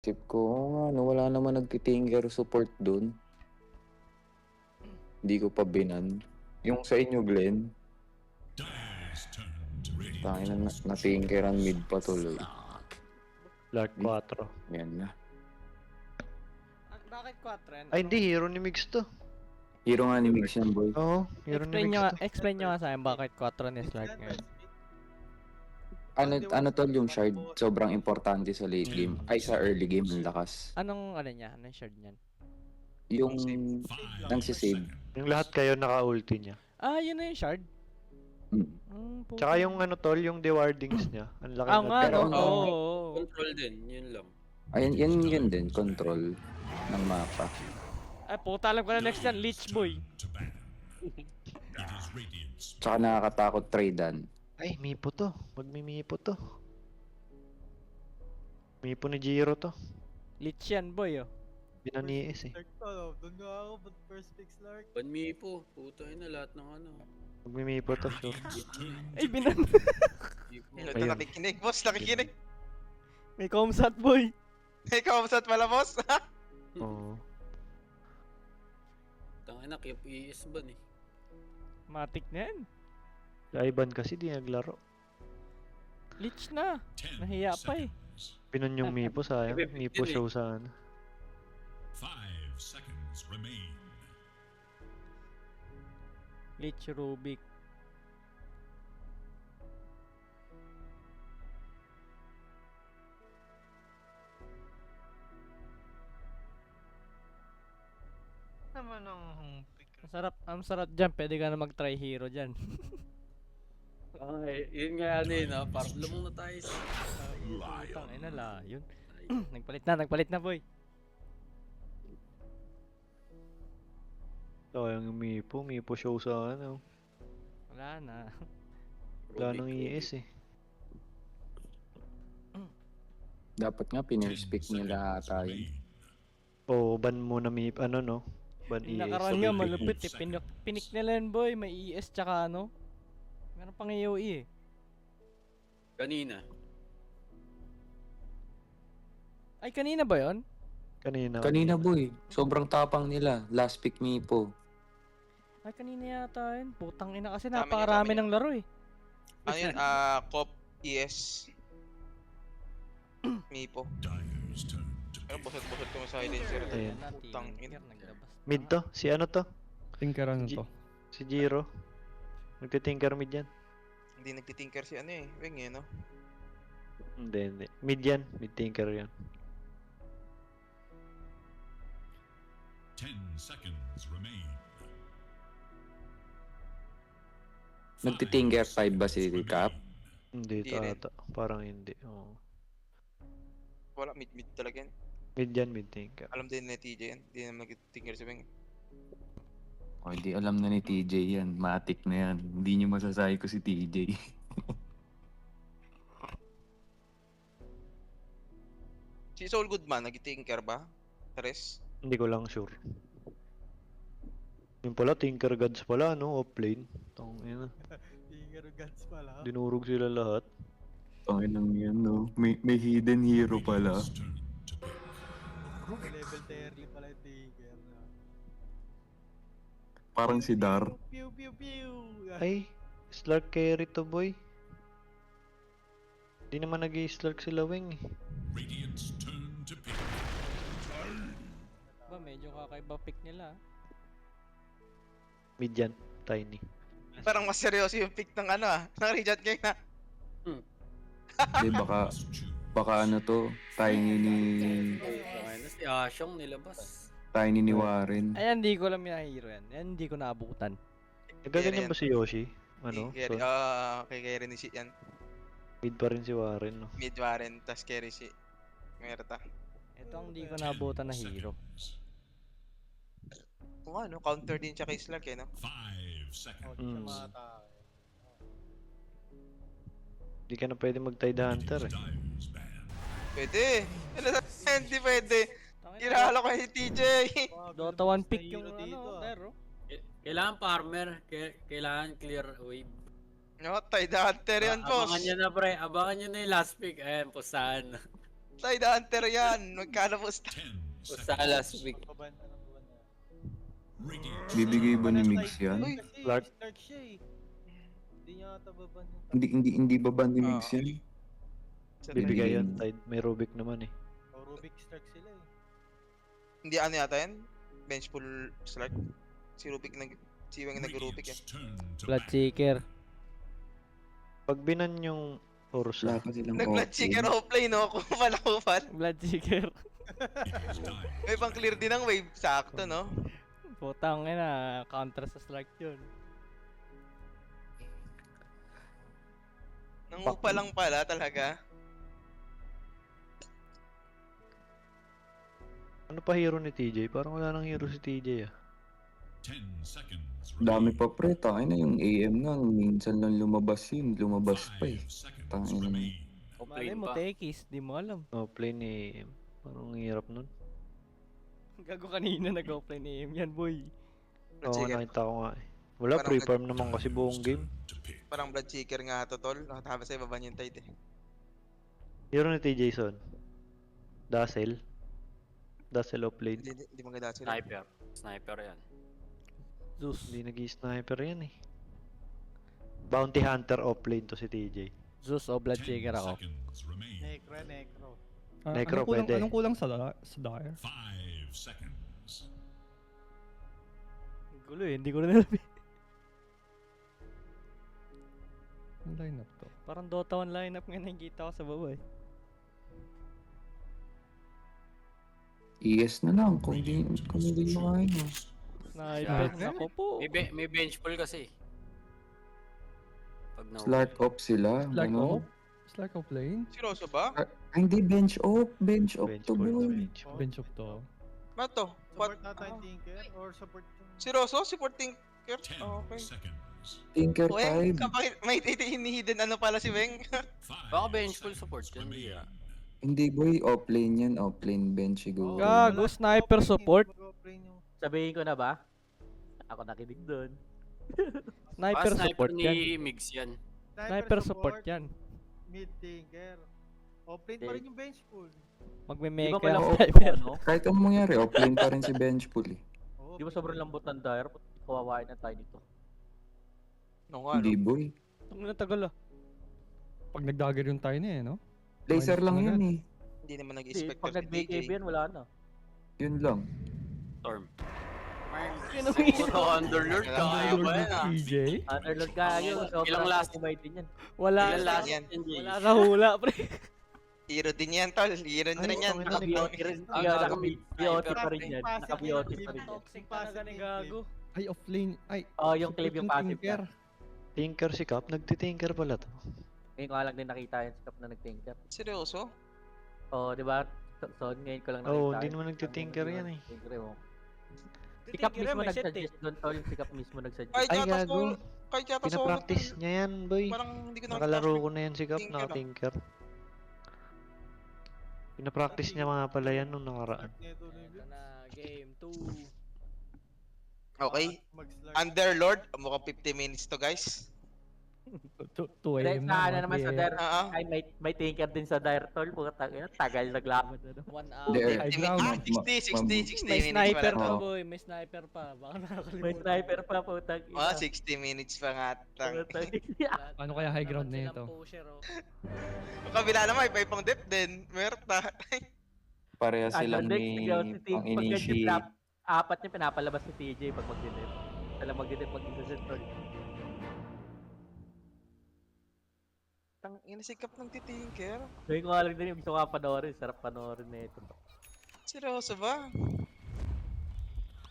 Isip ko, oo nga 'no, wala naman nagti-tinker support dun. Hindi ko pa binan. Yung sa inyo, Glenn, tangina na-tinkeran mid pa tuloy. Lark 4. Yan na. Bakit 4 yan? Ay, hindi. Hero ni Mix to. Hero nga ni Mix yan, boy. Oo, hero ni Mix to. Explain nyo nga sa akin bakit 4 ni Slark ngayon. Ano tol yung shard? Sobrang importante sa late game. Ay, sa early game, ang lakas. Anong niya? Anong shard niyan? Yung nagsisave. Yung lahat kayo naka-ulti niya. Ah, yun na yung shard? Mm. Tsaka yung ano tol, yung dewardings niya. Ang laki Ah, na nga, Pero no? ano, Oo. Control din, yun lang. Ayun, yun din, control ng mapa. Ay, puta, alam ko na next yan, Leech Boy. Tsaka nakakatakot tradean. Ay, Mipo to. Magmi-Mipo to. Mipo ni Jiro to. Leech yan, boy, oh. Binaniis eh. Lark to, doon nga ako, but first fix Lark. Banmi po, puto na lahat ng ano. Magmi-Mipo to, sure. Ay, binan. Ito Ayun. nakikinig, boss. Nakikinig. May comsat, boy. Ikaw, saan pala, boss? Oo. Tangina, kaya ES ban eh. Matik na yan. Sa Ivan kasi di naglaro. Leech na. Nahiya pa eh. Pinon yung Mipo, sayang. Bebe, Mipo yun eh. show sana. 5 seconds remain. Leech Rubik. Naman ang pick. Ang sarap dyan. Pwede ka na mag-try hero dyan. Ay, yun nga ano yun, parang lumong na tayo sa... Putang ina la, yun. nagpalit na, boy. Sayang yung Mipo. Mipo show sana. Wala na. Wala nang ES eh. Dapat nga pinirespect nila ata yun. Oo, ban muna Mipo. Ano no? Ban ES. Nakaraan nga malupit eh. Pinik nila yun, boy. May ES tsaka ano. Meron pang AOE eh. Kanina. Ay, kanina ba yun? Kanina, boy. Sobrang tapang nila. Last pick me po. Ay, kanina yata yun. Putang ina kasi Dami napakarami niya. ng laro eh. Ano yun? Cop ES. Mipo. Dyer's turn to Pero busot-busot ko sa silencer. Ayan. Putang ina. Mid to? Si ano to? Tinkeran G- to. Si Jiro. Nagtitinker mid yan. Hindi nagtitinker si ano eh. Weng eh, no? Hindi. Mid yan. Mid tinker yan. 10 seconds remain. Nagtitinker 5 ba si Cap? Hindi Hindi rin. ata. Parang hindi. Oo. Wala, mid-mid talaga yan. Mid yan, mid tinker. Alam din ni TJ yan. Hindi naman nagtitinker si Weng. O, di alam na ni TJ yan. Matik na yan. Hindi niyo masasabi ko si TJ. Si Soul Goodman, nagtitinker ba? Tres? Hindi ko lang sure. Yung pala, Tinker Gods pala, no? Offlane. Tangina. Tinker Gods pala. Dinurog sila lahat. Tanginang yan, no? May hidden hero pala. Dyer's turn to pick. Level 30 pala yung Tinker. Parang si Dar. Pew pew pew. Ay, Slark carry to boy. Di naman nag-i-Slark sila Weng eh. Radiant's turn to pick. Ba, medyo kakaiba pick nila. Mid yan, Tiny. Parang mas seryoso yung pick ng ano ng Radiant Gang na. Di baka ano to, tiny ni Tangina, si Asyong nilabas. Warren. Ayan, hindi ko alam yung hero yan. Ayan, hindi ko naabutan. Nagaganyan ba si Yoshi? Ano? Carry, So, kay carry ni si yan. mid pa rin si Warren, no? Mid Warren, tas carry si Merta. Ito ang hindi ko naabutan na hero. Kung ano, counter din siya kay Slark eh, no? 5 seconds. Mm. Mata. Di ka na pwede mag-Tide Hunter eh. Dyer's ban. Pwede! Hindi pwede! Kinahalo ko si TJ! Dota 1 pick yung ano, pero. Kailangan farmer, kailangan clear wave. No, Tide Hunter yan, boss! Abangan nyo na pre, abangan nyo na yung last pick. Ayan, pusahan. Side hunter yan. Magkalabos 10 Basta seconds. last week. Baban na ng buwan na. Radiant Bibigay ba ni Mix yan? Uy, Kasi Clark. Clark siya eh. Hindi niya ata baban yung Hindi ba ba ni Mix Ah. yan? Bibigay yan. Tide. May Rubik naman eh. O Rubik Stark sila eh. Hindi ano yata yan? Bench pull slot. Si Rubik si Weng nag-Rubik eh. Radiant's turn to Blood battle. Seeker. Pag binan yung Ursa, Wala pa silang Nag-blood chicken offlane no? Kupal. Blood Seeker. It is time. May pang clear din ng wave. Sakto no? Putang ina, counter sa Slark yun. Nangupa lang pala talaga. ano pa hero ni TJ? Parang wala nang hero si TJ ah. 10 seconds. Dami pa pre, tangin na yung AM nga, minsan lang lumabas yun, lumabas pa eh. 5 seconds Tangina. remain. Malay Offlane mo, pa. Tekis, di mo alam. No, play ni parang ang hirap nun. Gago kanina nag-offline AM yan, boy. Blood Oo, Seeker. nakita ko nga eh. Wala, Parang pre-farm naman kasi buong game. To pick. Parang blood seeker nga to tol. Nakatama sa ibaba yung tide eh. Hero ni TJ Son. Dazzle. Dazzle of lane. Hindi maganda sila. Sniper. Sniper yan. Zeus. Hindi nag-sniper yan eh. Bounty Hunter off lane to si TJ. Zeus o Blood 10 Seeker ako. seconds remain. Necro. Necro pwede. Anong kulang sa Dire? 5 seconds. Gulo eh, hindi ko rin alam eh. Ang lineup to. Parang Dota 1 lineup nga nakikita ko sa baba eh. ES na lang, kung hindi makain mo. Sniper, Yeah. nako po. May bench pull kasi. Pag na Slart off sila, Like ano? off? Slack off lane? Seryoso ba? Ay, hindi, bench off Bench to pull. boy. Bench pull. Bench of to. Ano to? What? Support natin yung Tinker or support yung... Seryoso? Support Tinker? 10 Okay. seconds. Tinker Weng, 5. kapag may hidden ano pala si Weng. 5 Baka bench pull support seconds yun, hindi remain. ah. Hindi boy, offlane yan, offlane bench siguro. Gago, sniper support. Mag-offlane yung... Sabihin ko na ba? Ako nakinig doon. Sniper support ni yan. Migs yan. Sniper support yan. Mid Tinker. Offlane pa rin yung bench pool. Di Magme-make ba ka malambot ng yung sniper. ano? Kahit anong mangyari, offlane pa rin si bench pool eh. Oo, Di ba sobrang lambot ng Dire? Kawawain na tayo nito. No nga, Hindi no? boy. Ang tagal ah. Pag nag-dagger yung tayo na eh, no? Laser Minus lang na yan agad. eh. Hindi naman Hindi, nag-expect pag si nag-BKB DJ. yan, wala na. Yun lang. Storm. Kinumingin. Underlord ka. Ayaw ba yan ah? TJ? Underlord ka yun. Ilang last? Kumay din yan. Wala. Ilan last yan. Wala sa hula, pre. Hero din yan, tol. Hero din yan. okay na, Naka-BOT rin. Ang Kaya gago, naka-BOT pa rin Sniper. yan. Passive Naka-BOT yan, pa rin yan. Toxic talaga ni Gago. Ay, off lane. Ay, Oh, yung clip support yung passive Tinker. Tinker si Cap. Nagtitinker pala to. Ngayon ko nga lang din nakita yung skap na nag-tinker. Seryoso? Oh, di ba? So, ngayon ko lang nakita. Oo, hindi naman nagtitinker yan eh. Tinker mo. Si Cap mismo nag-suggest doon, tol. Si Cap mismo nag-suggest. Kahit Ay, yata gago. solo. Kahit yata solo. Pinapractice niya yan, boy. Parang hindi ko nakita. Nakalaro ko na yan si Cap, Tinker, naka-tinker. Pinapractice niya mga pala yan nung nakaraan. Neto na Ito yun. na, game 2. Okay. Mag-slide. Underlord. Mukhang 50 minutes to, guys. 2 Direct AM na na. naman sa 1 Dire. Oo. Ay, may tinker din sa Dire, tol. Tagal naglaban. Ano? 1 hour. Hindi, High 60 ground. 60 May minutes sniper pala. pa, Oo. boy. May sniper pa. Baka nakakalimutan. May sniper pa, putang ina. Oh, 60 minutes pa nga. Putang ina. Paano kaya high ground na Dapat ito? silang pusher, oh. Ang kabila naman, iba pang depth din. Merta. Pareha silang Next, may ikaw si TJ. pang Pag initiate. nag-drop, apat niya pinapalabas si TJ pag mag-delete. Alam mag-delete, mag-delete, tol. Tang inasikap ng titinker. Gawin ko nga lang din yung gusto ko nga panoorin. Sarap panoorin na ito. Seryoso ba?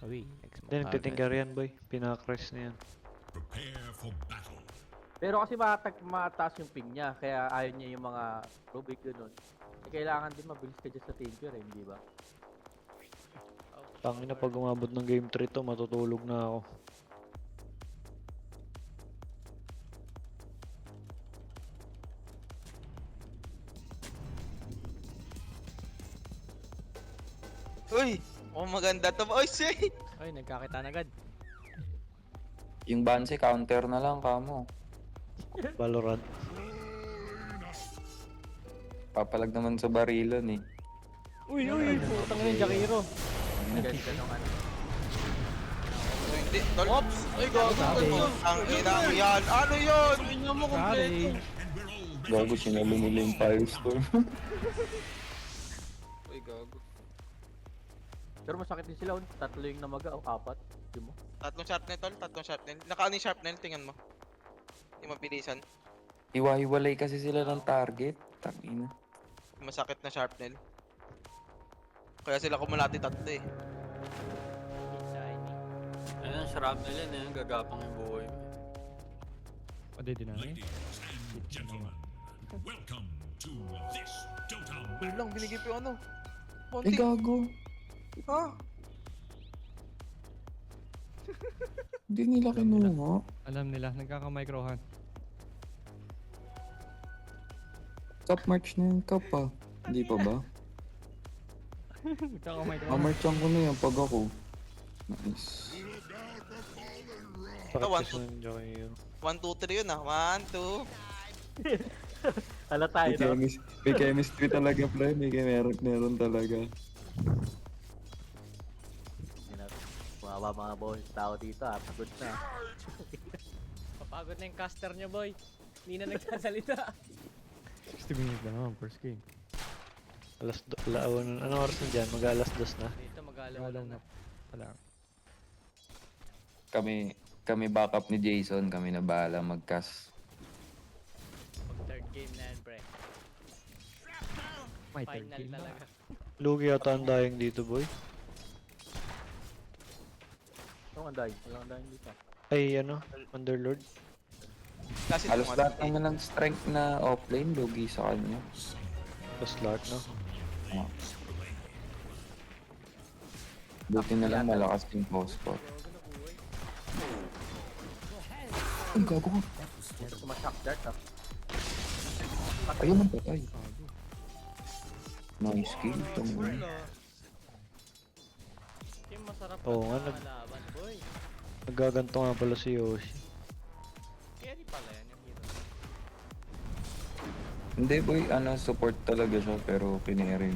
Uy, next Hindi, nagtitinker yan, boy. Pinaka-crash na yan. Prepare for battle. Pero kasi mataas yung ping niya. Kaya ayaw niya yung mga Rubik ganun. Eh, kailangan din mabilis ka dyan sa tinker eh, hindi ba? Tangina pag umabot ng game 3 to, matutulog na ako. Uy! Oh, maganda to. Oy, say! Ay, nagkakita na agad. Yung Banse, counter na lang kamo. Valorant. Papalag naman sa barilon eh. Uy, putang ina yung Jakiro. Ganda nung ano. Hindi, tol. Ops! Ay, gago mo. Ang ina yan. Ano yun? Tingnan mo Sorry. Gago, sinalo nila yung Firestorm. Uy, gago. Pero masakit din sila. Tatlo yung namaga o 4. Di mo? Tatlong sharpnel, tol. Tatlong sharpnel. Nakaano yung sharpnel? Tingnan mo. Yung mabilisan. Iwa-iwalay kasi sila ng target. Tangina. Yung masakit na sharpnel. Kaya sila kumulati tatlo eh. Ayun, sarap na yan eh. Gagapang yung buhay mo. Pwede din namin. Ladies and gentlemen, welcome to this Dota Uy match. lang, binigay ko yung ano. Ay, Konti. gago. Ha? Hindi nila kinuha. Alam nila, nagkaka-microhan. Cup march na yung cup ah. Hindi pa ba? Nagkaka-microhan. Mamarchan ko na yan pag ako. Nice. Bakit one, kasi ng Jakiro? 1, 2, 3 yun ah. 1, 2. Hala tayo, no? May chemistry talaga, pre. Meron talaga. Mga mga boss tao dito pagod na. Papagod na yung caster niya, boy. Hindi na nagsasalita. 60 minutes na naman, first game. Ano oras na dyan? Mag-alas 2 na. Dito mag-alaw Wala na. na. Wala. Kami backup ni Jason. Kami na bahala mag-cast. Pag third game na yan, pre. May third Final game na. talaga. Lugi yata ang dying dito, boy. Ano ang dahil? Walang dahil dito. Ay, ano? Underlord. Kasi Halos lahat naman ng strength na offlane, lugi sa kanya. Tapos lahat, no? Buti na lang malakas yung post-spot. Ang gago ko. Sumashock dart Ayun ang patay. Nice kill. Tama. Yung masarap Oo nga, na laban, boy. Nagaganto nga pala si Yoshi. Carry pala yan yung hero. Hindi boy, support talaga siya pero pineri.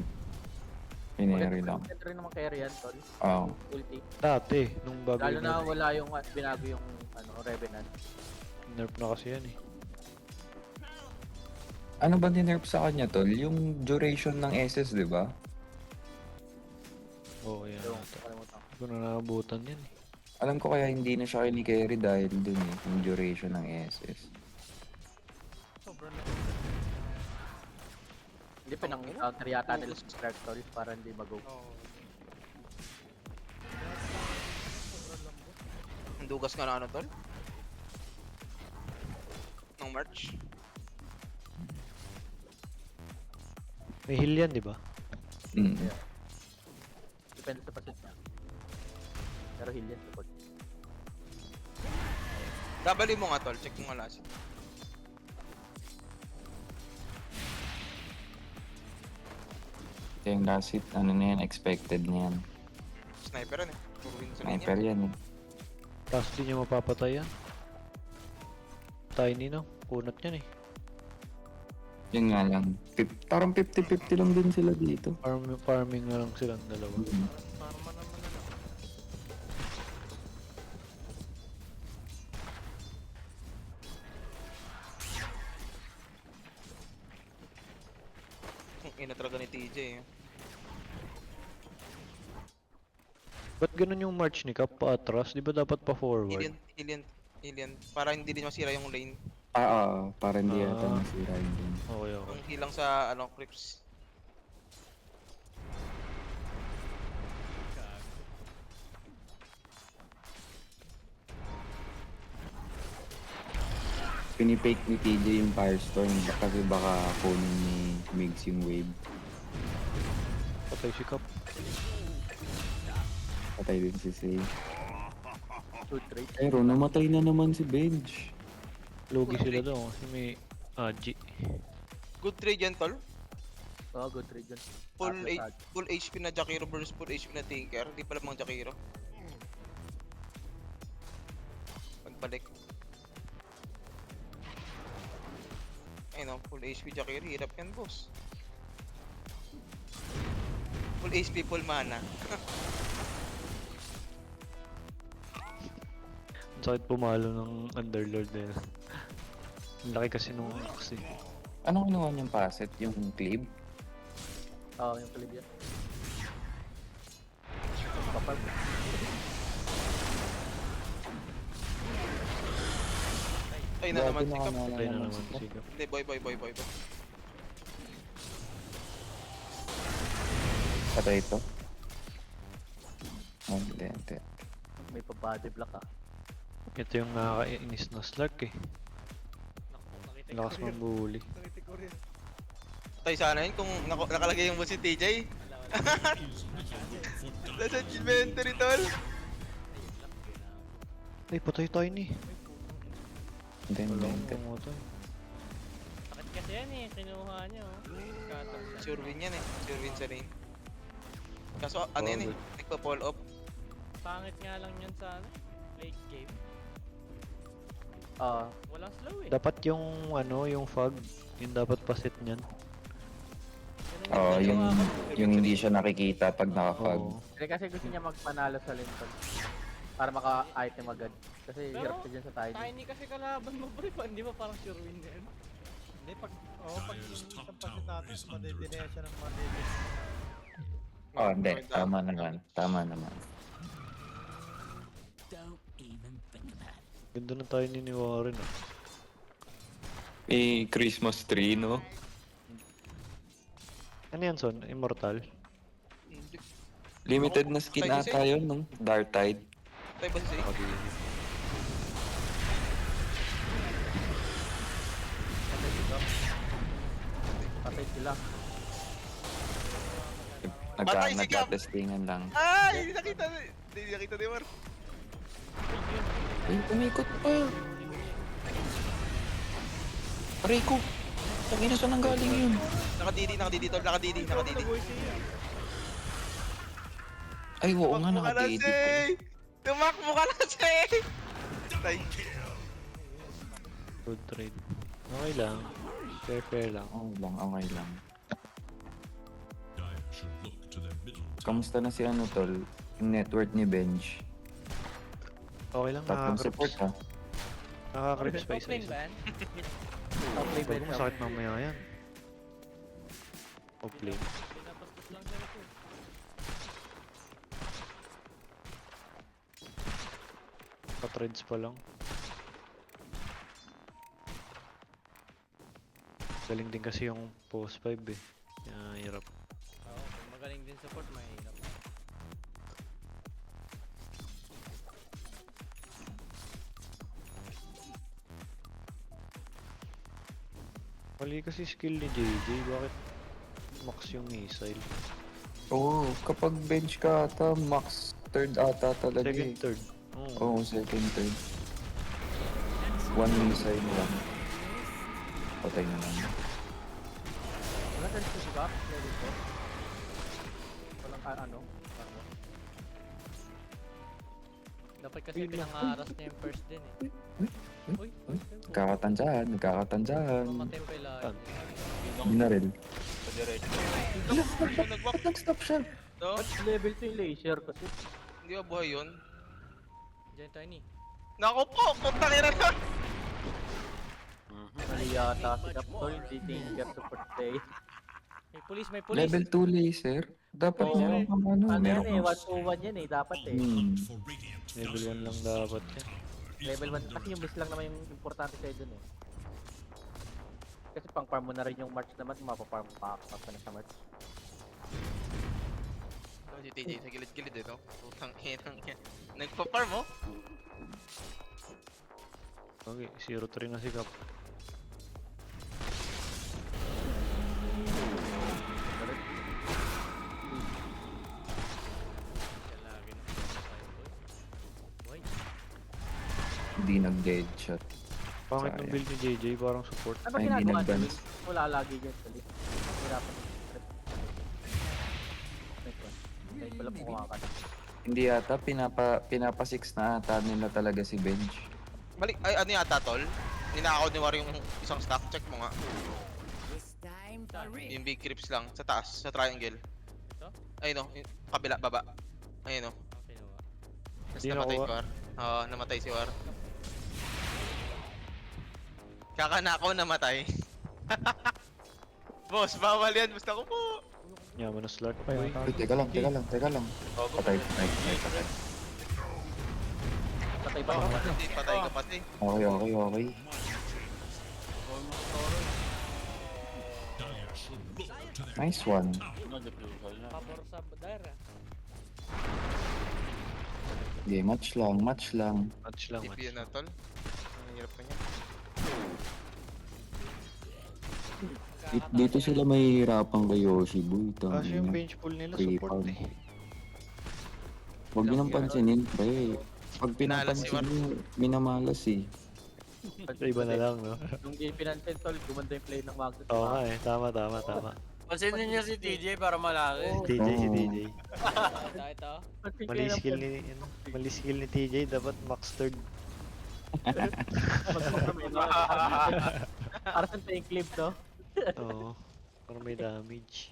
Pineri lang. Maganda rin naman carry yan, tol. Oo. Ulti. Dati, nung bago Lalo yung na wala yung binago yung Revenant. nerf na kasi yan eh. Ano ba ninerf sa kanya tol? Yung duration ng SS, di ba? Oo, yan. Yung ata. kalimutan. Hindi ko na naabutan yan eh. Alam ko kaya hindi na siya kini-carry dahil dun eh, yung duration ng SS. Sobrang na. Hindi pinang-counter yata nila sa start tol para hindi mag-go. Oo. Ang dugas nga na ano, tol? Nung March. May heal yan, di ba? Mm. Depende sa pasit niya. Pero heal yan support. Dabali mo nga, tol. Check mo nga last. Ito yung last hit, ano na yan, expected na yan. Sniper yan eh. Puro win sa linya. Sniper yan eh. Tapos di niya mapapatay yan. Tiny no? Kunat yan eh. Yun nga lang. Parang 50-50 lang din sila dito. Farming na lang silang dalawa. Mm. Parma naman na lang. Ang ina talaga ni TJ eh. Ba't ganun yung march ni Cap pa atras? Di ba dapat pa forward? Alien. Para hindi din masira yung lane. Para hindi yata Ah. masira yun din. Okay, okay. Yung hilang sa creeps. Pinipake ni TJ yung Firestorm kasi baka kunin ni Migs yung wave. Patay si Cap. Patay din si Say. Shoot rate. Pero namatay na naman si Benj. Lugi sila daw kasi may G. Good trade yan, tol. Oh, good trade yun. Full HP na Jakiro versus full HP na Tinker. Di pala mga Jakiro. Pagbalik. Ayun o, full HP Jakiro. Hirap yan, boss. Full HP, full mana. Ang sakit pumalo ng Underlord na yun. Ang laki kasi nung axe. Anong kinuha niyang paset? Yung cleave? Oo, yung clip yan. Kapal. Ay na naman, sikap. Patay na naman si Sikap. Hindi, boy. Patay ito? Oh, hindi. May pa-body block ah. Ito yung nakakainis na Slark eh. Lakas mong bully. Nakita ko rin. Tayo sana yun kung nakalagay yung boss si TJ. Nasa inventory, tol. Ay, patay tayo ni. Hindi. Pumatay. Sakit kasi yan eh, kinuha niya oh. Scatter siya. Sure win yan eh. Sure win sa lane. Kaso ano yan eh. Nagpa-fall off. Pangit nga lang yun sa ano, late game. Ah, Walang slow eh. Dapat yung yung fog, yung dapat pasit niyan. Ganun Oo, ginawa ko. yung hindi siya nakikita pag nakafog. Oo. kasi gusto niya magpanalo sa lane para maka-item agad. Kasi Pero, hirap siya dyan sa tiny. Tiny kasi kalaban mo pre, hindi ba parang sure win na yun? Hindi, pag yung isang pasit natin, madedinaya siya ng madedinaya. Oh, hindi. Tama naman. Ganda na tayo ni Warren ah. Eh, Christmas tree, no? Ano yan, Son? Immortal? Limited na skin Tayo ata yun, no? Dark Tide. Tayo ba si Patay sila. Patay si Gab! Nagka-testingan lang. Ay! Hindi nakita ni Mar. Ay, umikot pa. Aray ko. Tangina saan nang galing yun? Nakadidi, tol. Nakadidi. Ay, oo nga, Tumakbo ka lang, naka-edit. Say! Tumakbo ka lang, Say! Tay. Good trade. Okay lang. Fair lang. Okay lang. Dire should look to their middle tower. Kamusta na si ano, tol? Yung network ni Bench. Okay lang, Tatlong support, ha? Nakaka-creep spice Open ba yan? Top lane ba Huwag yun? masakit mamaya yan. Off-lane. Pinapastos lang siya ito. Pa-trades pa lang. Galing din kasi yung post 5 eh. Kaya hirap. Oo, kung magaling din support, mahirap. Mali kasi skill ni JJ. Bakit max yung missile? Oo, kapag bench ka ata, max third ata talaga Second, eh. third. Oo. Oo, second, third. One missile lang. Patay na lang. Wala ka rin sa siya, level 4. Walang Dapat kasi pinangaras niya yung first din eh. Uy, Nagkakatansyahan. mamatay pa yung lahat. Hindi na rin. Nag-walk. Nag-stop siya. No? level 2 yung laser kasi. Hindi ba buhay yun? Diyan Tiny. Naku po! Puntang ina na! Mali yata si Captol, hindi danger support day. May police. Level 2 laser. Dapat Oo. meron kang ano. Ano Meron yan eh, kang... 1-2-1 yan eh, dapat eh. For Radiant Level doesn't 1 lang dapat yan. Level 1, kasi yung miss lang naman yung importante sa'yo dun eh. Kasi pang farm mo na rin yung March naman, mapafarm pa ka na sa March. Si TJ sa gilid-gilid eh, no? Putang inang yan. Nagpa-farm, oh? Okay, 0-3 na si Cap. Lagi na tayo boy. Hindi nag-dead shot. Pangit ng Sayang. build ni JJ, parang support. Ano ba Ay, hindi ginagawa niyo? nag-balance. Wala lagi dyan sa list. Hirapan. Ay, pala po kumakata. Hindi ata, pinapa 6 na ata nila talaga si Bench. Balik, ay ano yata, tol? Ninakaw ni Wario yung isang stack. Check mo nga. Yung big creeps lang, sa taas, sa triangle. Ito? Ayun o, kabila, baba. Ayun o. Kinuha. Tapos Di namatay si nakuha. War. Oo, namatay si War. Kakanako namatay. Boss, bawal yan. Basta ko po. Yaman na slug. Kaya Boy. ata. Uy, teka lang. Patay. Patay pa Oh, naman. patay ka pati. Okay. Dire should look to their Nice one. Pabor sa Dara. Okay, match lang. Match lang. TP yun na tol. Ang hirap pa niya. Dito sila mahihirapan kay Yoshi, boy. Kasi yung bench pull nila support Pre-farm. eh. Huwag nyo nang pansinin, pre. Pag Pinalas si pinapansin nyo, minamalas eh. Sa iba na lang, no? Nung di pinansin tol, gumanda yung play ng Magnus. Oo nga eh. Tama. Pansinin niyo si TJ para malaki. TJ si Oo. TJ. Ito. Mali skill ni TJ. Dapat max third. Para sa yung clip, no? Oo. Para may damage.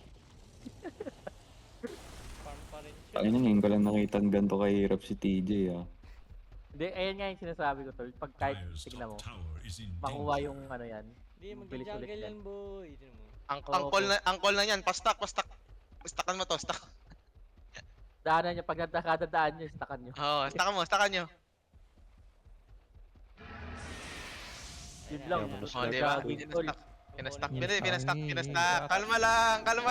Farm pa rin siya. Ayun, ngayon ko lang nakita ang ganito kahirap si TJ ah. Hindi, ayun nga yung sinasabi ko tol. Pag kahit Dire's tignan mo, top tower is in makuha danger. yung ano yan. Hindi, Bilis ulit mag-jungle yan. yan, boy. Tignan mo. Angkol na yan. Pastak. Stakan mo to, stack. Daanan nyo, pag nadadaan nyo, stakan nyo. Oo, stakan nyo. Yun lang. Yaman na Oh, slug. di ba? Jogging, tol. Pinastack. Pinastack. Pinastack. Kalma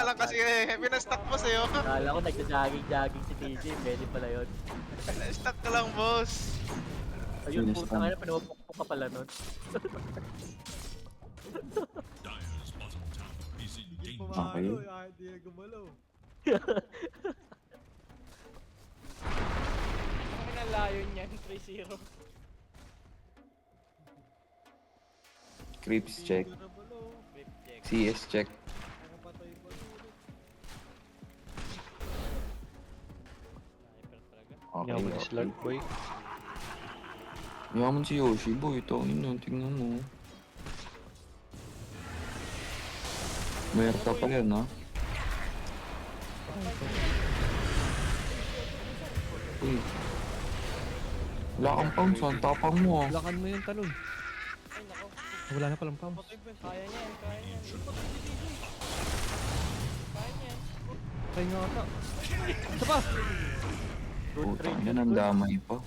lang kasi pinastack po sa'yo. Kala ko nagja-jogging si TJ, pwede pala yun. Pinastack ka lang, boss. Ayun, Bilis puta lang. nga, pinupukpok ka pala nun. Dire's bottom tower is in Hindi danger. pumalo, hindi na gumalaw. Ang kinalayo niyan, 3-0. Creeps check. Hindi na balaw. Rip check. CS check. Nakapatay pa ulit. Sniper talaga. Okay, Yaman na slug, boy. Yaman si Yoshi, boy. Ito, tingnan mo. Merta pa yan, ha? Uy. Wala kang pounds, ang tapang mo, ah. Lakan mo yung talon. Ay, nako. Wala na palang pumps. Kaya niya yan, kaya niya. Kaya niya. Kaya nga ata. Isa pa! Putang yan, ang damay pa.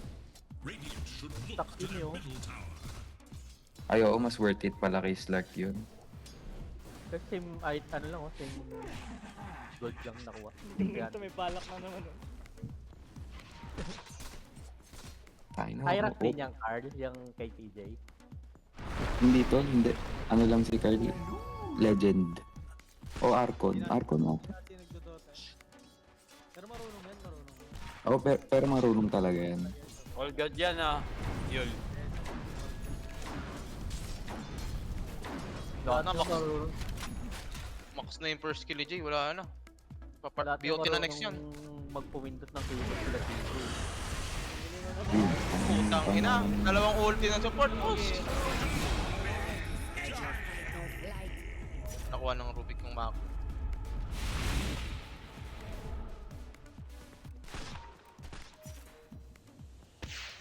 Radiant should look Stuck to yun their yun. middle tower. Ay, oo, mas worth it pala kay Slack yun. Kasi same, ano lang, same gold lang nakuha. Ito may balak na naman. Oh. Ay, na, High rank din yung Carl, yung kay TJ. Hindi to, hindi. Ano lang si Carl? Legend. O Arcon. Arcon ata. Dati nagdodota. Pero marunong yan. Oo, pero marunong talaga yan. All god yan ah. Yun. Wala na, Lahat max na yung first kill ni Jay. Wala na. lahat BOT na next yun. Magpumindot ng keyboard sila TJ. Putang ina. Dalawang ulti ng support, boss. Nakuha ng Rubik yung map.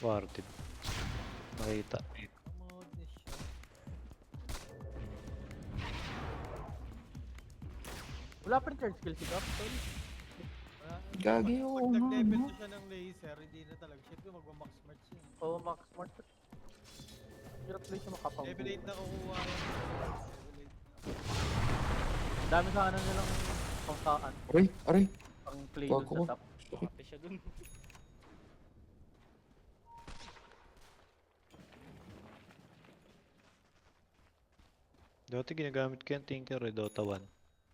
Worth it. Nakita. Madness siya. Wala pa rin third skill si Gap, tol. Wala. Gagi, Pag oo nag-level nga, to siya ng laser, hindi na talaga. Siyempre magmamax smart siya. Oo, Max Smart. Hirap tuloy siya makapang. Level 8 na kukuha yan. Level 8. Dami sa ano nilang pangkaan, Aray. pang play dun Wako. sa top. Happy siya dun. Dati ginagamit ko yung Tinker eh, Dota 1. Ito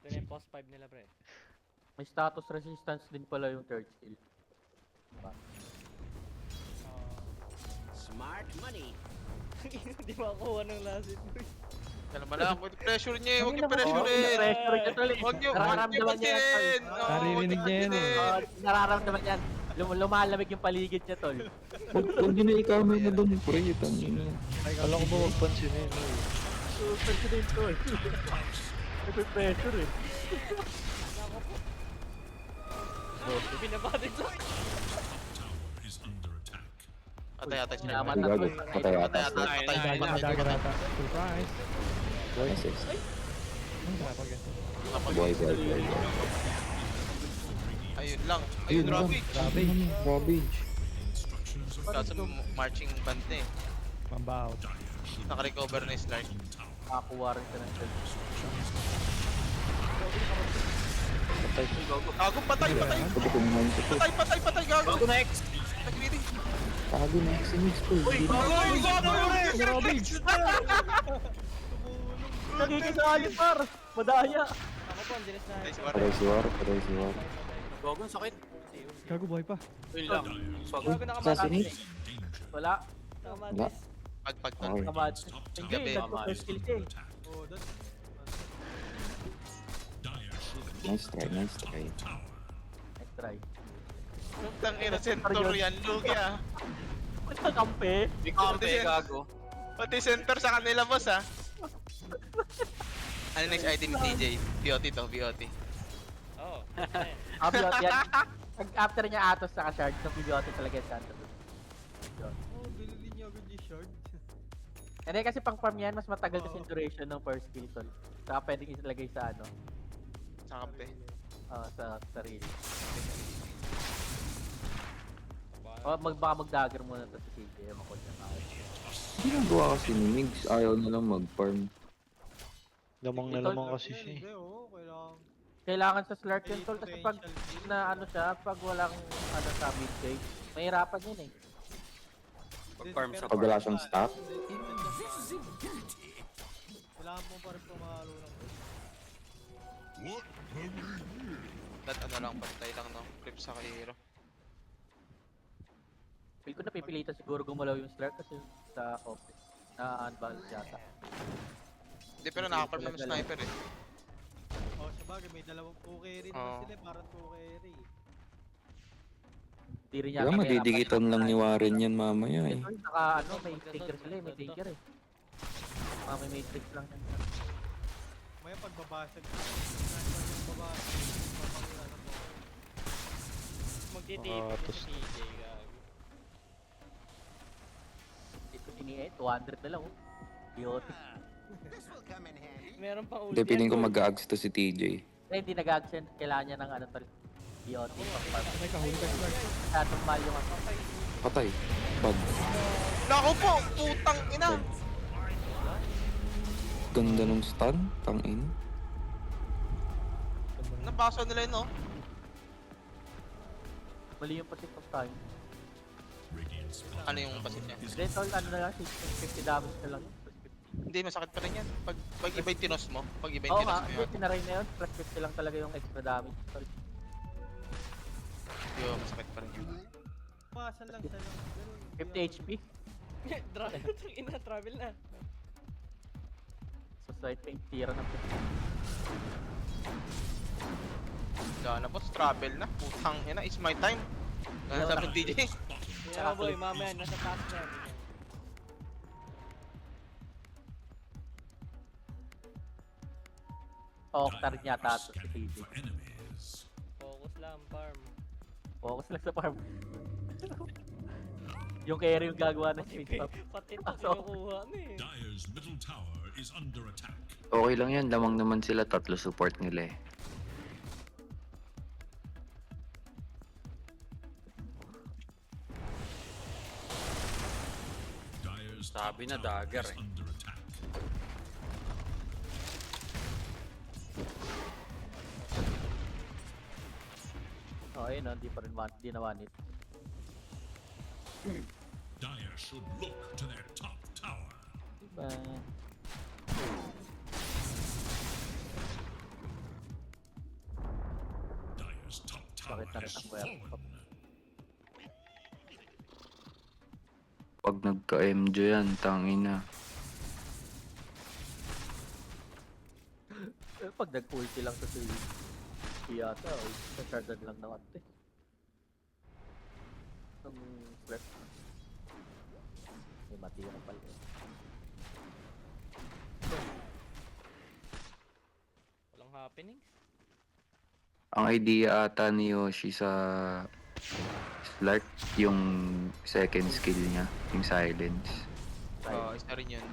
na yung post 5 nila, pre. May status resistance din pala yung third skill. Smart money. Hindi makakuha ng last hit. Kalma lang. Pressure niya eh. Huwag niyo Oo, pressurein. pressure niya tol eh. Huwag niyo Nararamdaman niya yan, tol. pansinin. Oo, Naririnig niya yan, eh. Oo, nararamdaman yan. Lumalamig yung paligid niya tol. Huwag nyo na ikamay na doon, pre. Tangina. Alam ko ba magpansinin eh. Pressure din tol. Nagpe-pressure eh. Binabatin sa... Tower is under attack. Patay ata siya. Tama Gago. na. Patay ata. Patay ata. Patay. Dagger na dagger ata. Surprise. Assist. Ang sarap agad. Boy. Ayun lang. Ayun Ayun, lang. Robbie. Grabe. Ravage. Instructions of Kaso marching band na eh. Mambaw. Naka-recover na yung Slark. Makakuha rin siya ng shield. Gago, patay. Ito kung naman ito. Patay, gago. Bago next! Nag-reading. Tago na si Mix ko. Nagkikisali, par! Madaya! Ako po, ang dilis na. Patay si War. Patay si War. Gogo, ang sakit. Gago buhay pa. Yun lang. Pag Bago Assassinate? Wala. Wala. Pag. Okay. Kamad. Hindi, Gabi. nagpo-first kill siya eh. Oh, that's... Dire should Nice try. tower. Next try. Tangina, Centurion. Lugi ah. Wala kampe. Di kampe, gago. Pati center sa kanila, boss ah. Ano next item ni TJ? BOT to, BOT. Oo. Abiyot yan. After niya Atos sa shard, so bibiotin talaga yung Santos. Oh, binili niya agad yung shard. Hindi kasi pang farm yan, mas matagal kasi yung duration ng first kill tol. Saka pwedeng ilalagay sa ano, Sa kampe. sa sarili. O baka mag-dagger muna to sa CJ, ewan ko dyan. Ginagawa kasi ni Migs. Ayaw na lang mag-farm. Lamang na lamang kasi siya eh. Hindi, oo, kailangan... Kailangan sa Slark yun tol, kasi pag Potential na ano siya, pag walang ano sa mid game, mahirapan yun eh. Pag-farm sa Pag wala siyang staff. Kailangan mo pa rin pumalo ng... That ano lang, pantay lang no. Clip sa kay Hero. Feel ko napipilitan siguro gumalaw yung Slark kasi sa office. Na-unbalance yata. Hindi, pero nakakarm naman sniper eh. Oh, sabagay, may dalawang 2 carry naman Oo. sila, parang 2 carry. Hindi rin yata Kaya madidikitan lang ni Warren yan mamaya eh. Ito, naka ano, may trigger sila eh, may trigger eh. May matrix lang yan. Maya pagbabasag, sniper yung babasag, papakita sa mo. Magtitipid Ah, yung tos- si TJ, gago. Ito sini 200 na lang oh. BOT. Meron pang ulti. Hindi, piling ko mag-aags to si TJ. Hindi nag-action, kailangan niya ng ano tol. BOT pang farm. May kahuli ka Slark. Masyadong mahal yung ano. Patay. Bad. Naku po! Putang ina! Ganda ng stun. Tangin. Nabaso nila yun no? Mali yung pasit of time. Radiant's Ano yung pasit niya? Then tol, ano na lang, 50 damage na lang. Hindi, masakit pa rin yan. Pag iba yung tinos mo. Pag iba yung Oo tinos nga, mo hindi, yun. tinaray na yun. Plus 50 lang talaga yung extra damage. Tol. Yo, masakit pa rin yun. Pumasan lang siya lang. Pero, 50 HP. Travel na. So side paint, tira ng 50. Wala na boss, travel na. Putang ina, it's my time. Ano sabi ng TJ? Kaya boy, mamaya nasa taas na yan. Oktar niya tato sa TJ. for enemies. Focus lang, farm. Focus lang sa farm. Yung carry yung gagawa ng change up. Pati ito, So- kinukuha na eh. Dire's middle tower is under attack. Okay lang yan. Lamang naman sila. Tatlo support nila eh. Dire's Sabi top na tower dagger is eh. under attack. Oh, ayun no, hindi pa rin di na one hit. Dire should look to their top tower. Diba? Dire's top tower Bakit na rin has ang web? fallen. Pag nagka-MJ yan, tangina. Pag nag-ulti lang to si yata, sa shardan lang na ante. Ang flip. May matira pala. Walang happening. Ang idea ata ni Yoshi sa Slark, yung second skill niya, yung silence. Oo, isa rin yun.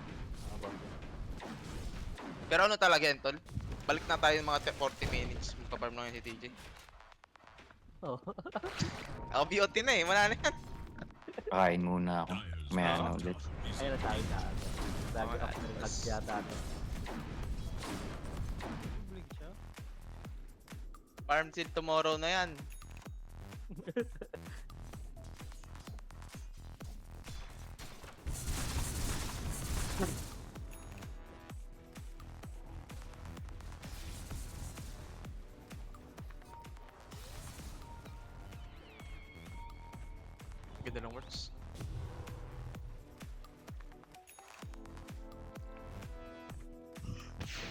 Pero ano talaga yan, tol? Balik na tayo ng mga 40 minutes. Magpa-farm lang yun si TJ. Oh. Ako BOT na eh, wala na yan. Kain muna ako. May ano ulit. Ayun na tayo na. Lagi Okay, ako ng nice. yata to. Blink siya. Farm till tomorrow na yan. Ganda ng words.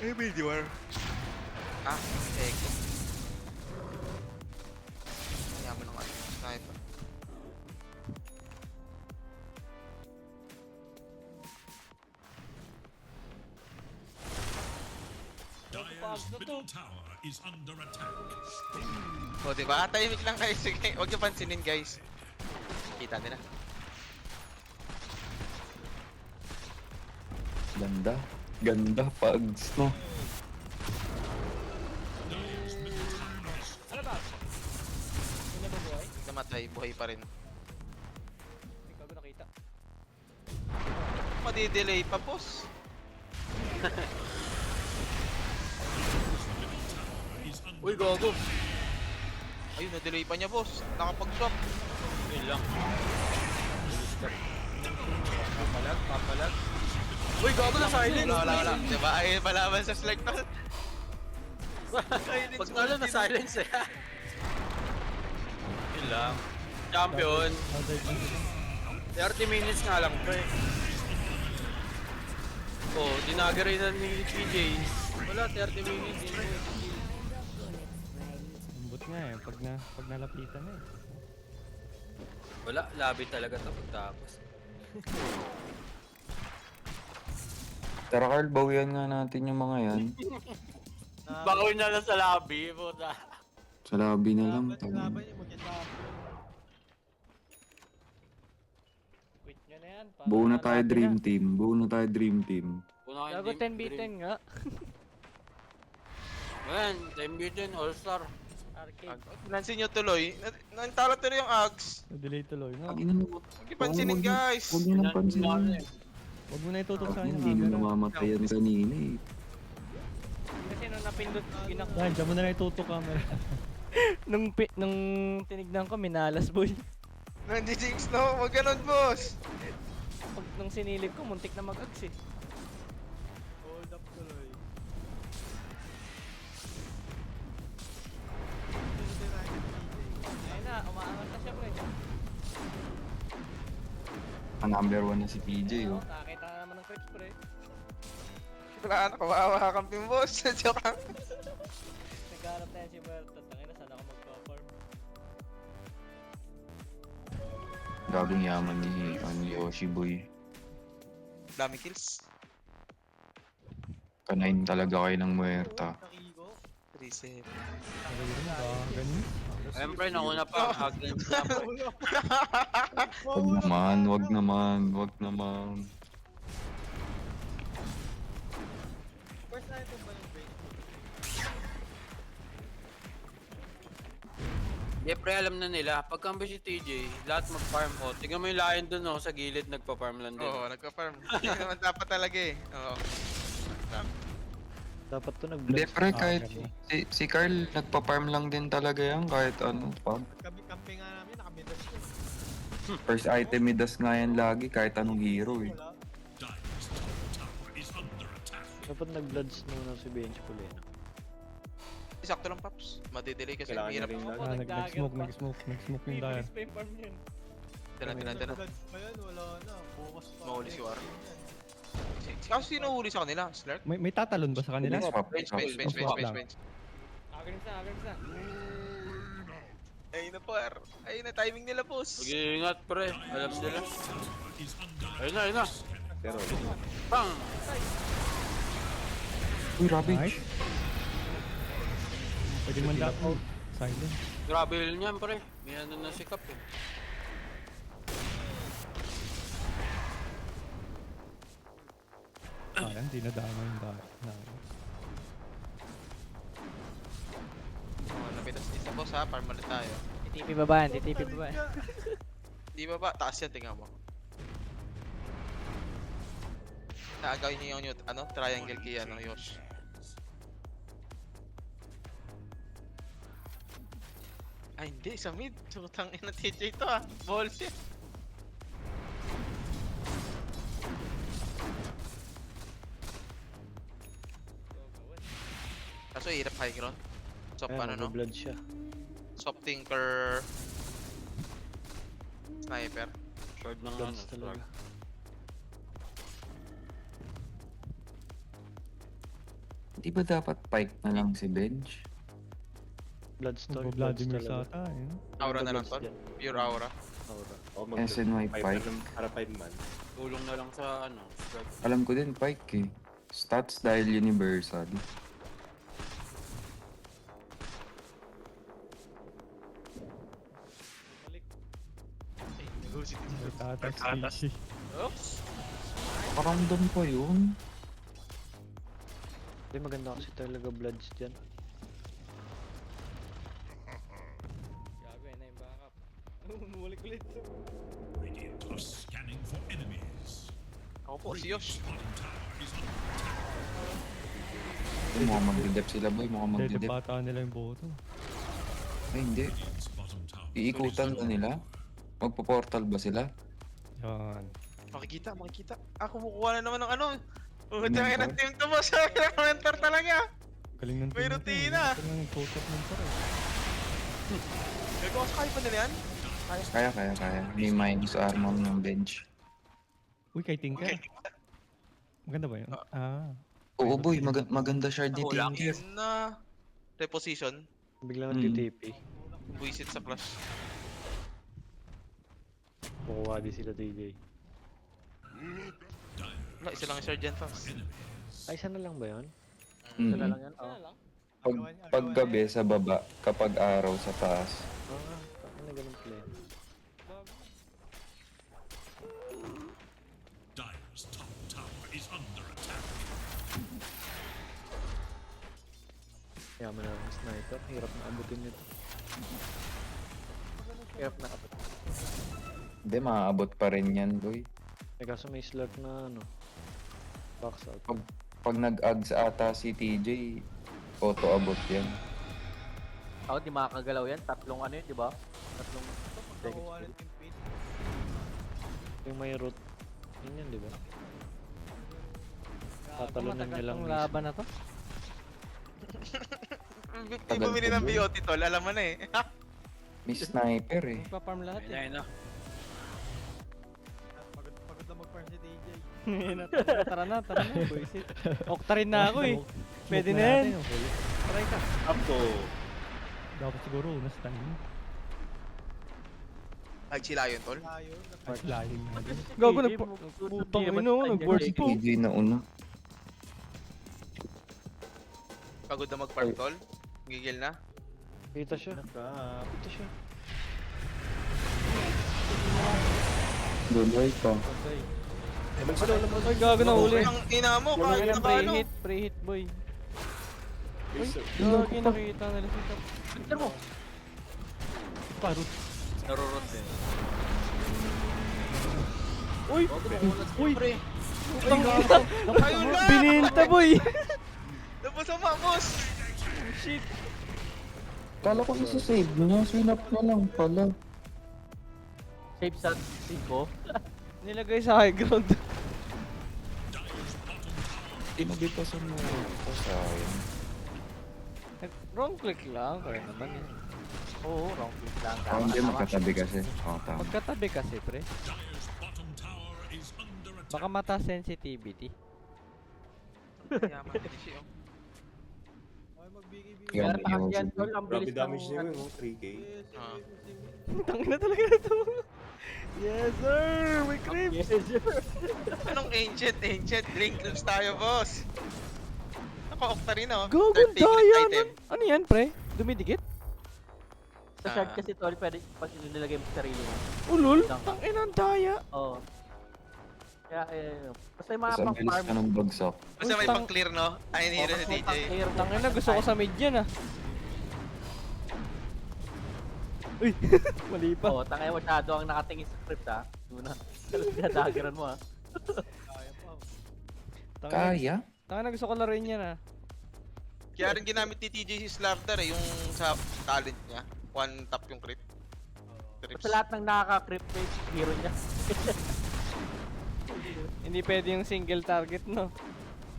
Eh, build you are. Ah, eko. Yaman ng ano, sniper. Dire's middle tower is under attack. O, diba? Tahimik lang kayo. Sige, huwag niyo pansinin, guys. Kita nila. Ganda. Ganda, pags, no? Dire's middle tower is Ano ba? Hindi ba buhay? Namatay, buhay pa rin. Hindi ko nakita. Madi-delay pa, boss. is under Uy, gogo. Ayun, na-delay pa niya, boss. Nakapag-swap. Yun lang. Papalag. Uy, gogo na silence. Wala. Diba? Ayun, palaban sa select na. Pag nalo na silence eh. Yun lang. Champion. 30 minutes nga lang pre. Oh, dinagari na ni PJ. Wala, 30 minutes. Ambot nga eh, pag nalapitan na eh. Wala, labi talaga to pagtapos. Tara Carl, bawian nga natin yung mga yan. Bakoy na lang sa labi, puta. Sa lobby na lang. Laban tama. yung magka-champion. Quit nyo na yan. para Buo na tayo laban dream team. Buo na tayo dream team. Gago 10v10 nga. Ayan, 10v10 All-Star. Arcade. Nansin nyo tuloy. Nantala tuloy yung Ags. Na-delay tuloy, no? Ang ina mo. Huwag niyo pansinin, guys. Huwag niyo nang pansinin. Huwag mo na itutok sa kanya. Hindi mo namamatay yan kanina eh. Kasi nung napindot, Dahil, dyan mo na lang itutok camera. nung tinignan ko, minalas boy. Nandijinx no? Huwag ganun, boss. Pag nung sinilip ko, muntik na mag-ags eh. Hold up tuloy. Ayun na, umaangat na siya pre. Ang number 1 na si PJ oh. Nakakita na naman ng creeps pre. Wala na, kawawa kang pin, boss. Joke lang. Naghanap na yan si Berto. Tangina, saan ako magpa-farm? Gagong yaman ni Yoshi boy. Dami kills. Kanain talaga kayo ng muerta. Nakiko. 3-7. Ganun. Siyempre, nauna pa ang Agnes Snap. Wag naman. First na ito ba yung break? Hindi, pre, alam na nila. Pagkambi si TJ, lahat mag-farm. O, tingnan mo yung lion dun, oh, sa gilid, nagpa-farm lang din. Oo, nagka-farm. Hindi naman dapat talaga eh. Oo. Dapat to Hindi nag-blitz. pre, kahit si Carl nagpa-farm lang din talaga yan kahit ano. Pag Kampi nga namin, nakamidas ko. first item midas nga yan lagi kahit anong hero eh. Wala. Dire's top tower is under attack. Dapat nag-bloods muna si Bench Pulena. Sakto lang, Paps. Madidelay kasi Kailangan hirap. niya rin Ako, Nag-smoke yung dire. Bibilis pa yung farm yun. Dala. Bloods pa yan, wala na. Bukas pa. Mahuli si War. Kaso sino huli sa kanila? Slurk? May tatalon ba sa kanila? Bench. Agrims na. Ayun na, Par. Ayun na, timing nila, boss. Mag-iingat, pre. Alam nila. Is under Ayun na. Pero, Bang! Uy, Rabi. Nice. Pwede man Silent. Grabe yun yan, pre. May ano na sikap eh. Sayang, di nadama yung dahil. Oh, napitas isa boss ha, farm ulit tayo. TTP baba yan, TTP baba yan. Di ba ba? Taas yan, tingnan mo. Naagawin niyo yung ano, triangle kay ano, Yosh. Ay hindi, sa mid. Sutang ina TJ to ah. Balls yan. Kaso hirap high ground. Soft ano no? blood siya. Soft tinker. Sniper. Short ng ano. Bloods talaga. Di ba dapat pike na lang si Bench? Bloodstone, Vladimir talaga. Sata, yun. Aura na lang tol. Bloods yan. Pure aura. Aura. SNY pike. Para 5 man. Tulong na lang sa ano. Strike. Alam ko din pike eh. Stats dahil universal. May tatas PC. Oops. Paramdam pa yun. Hindi, maganda kasi talaga bloods dyan. Gago, yun na yung backup. Bumalik ulit. Radiant are scanning for enemies. Ako po, si Yosh. Bottom tower is under Mukhang magdidep sila boy, mukhang Dede magdidep. bata nila yung boto. Ay hindi. Radiant's bottom tower. Iikutan ba nila? Magpo-portal ba sila? Yan. Makikita. Ako kukuha na naman ng ano. Mentor? Utang ina team to boss. Mentor talaga. Galing ng May team rutina. Ito lang yung tutok ng tara. Gagawa sa kaya pa nila yan? Kaya. May minus armor ng Bench. Uy, kay Tinker. Maganda ba yun? Ah. Oo boy, maganda shard ni Wala Tinker. na. Reposition. Biglang Hmm. nag-TP. Buisit sa clash. Kukuha din sila TJ. Wala, isa lang yung shard dyan fast. Ay, isa na lang ba yun? Isa na Mm. lang yan. Ano Oh. lang? Paggabi sa baba, kapag araw sa taas. Ah, ano ganun play? Dire's top tower is under attack. Yaman na ng sniper. Hirap na abutin nito. Hirap na kapit. Hindi, maaabot pa rin yan boy. Eh kaso may slot na ano. Box out. Pag nag-ags ata si TJ, auto-abot yan. Ako di makakagalaw yan. Tatlong ano yun, di ba? Tatlong second Makuha skill. ng team page. Yung may root. Yun yan, di ba? Gago, Tatalunan matagal niya lang tong mismo. laban na to. Di bumili ng BOT tol, alam mo na eh. May sniper eh. Magpa-farm lahat eh. Ayun na. Pagod na mag-farm si TJ. Tara na, boysit. Octarine na ako eh. Pwede na yan. Try ka. Up to. Dapat siguro unas tayo. Ay, sila yun tol. Layo. Mark lying na din. Gago, TJ, putang naman ino, tayo nag-board dyan, po. TJ na una. Pagod na mag-farm tol. Gigil na. Kita siya. Kita siya. Duloy pa. Ay, gago na huli. Ang ina mo, kahit na ano. Pre-hit boy. Yes, sir. Gagi, nakita nila si Top. Tignan mo. Parot. Narurot din. Uy! Uy! Ayun na! Bininta boy! Tapos sama, boss! Shit! Kala ko isa-save niya, swinap na lang pala. Save sa 5. Nilagay sa high ground. Inabipasan mo ito sa akin. Wrong click lang. Kaya naman yun. Oo, wrong click lang. Oh, hindi, magkatabi kasi. Oo, tama. Magkatabi kasi pre. Dire's bottom tower is under attack. Baka mata sensitivity. Yaman din siya. Okay, magbigay-bigay. Yung Pero takas yan, music. tol. Ang Grabe bilis damage niya ng... yun, 3k. Yes, Ah. Tangin na talaga na to. Yes sir! May creep! Yes, sir. Anong ancient? Link clubs tayo, boss! Ako, Octarine oh. Gago, 30 unit daya item. Ano yan pre? Dumidikit? Sa shard kasi tol, pwede pag nilagay mo sa sarili mo. Ulol, Lang. tang inang daya. Oo. Kaya basta yung mga Sa pang bilis farm. ka ng bagsak. Basta may Tang- pang-clear, no? Ay, nila ni TJ. Tang ina, gusto ko sa mid yan ah. Uy, mali pa. Oo, tangay masyado ang nakatingin sa script ha. Una. Daggeran mo ha. Kaya? Tang ina, gusto ko laruin yan ah. Kaya rin ginamit ni TJ si Slardar yung sa talent niya. One tap yung crit. Sa lahat ng nakaka-crit base, hero niya. Hindi pwede yung single target no.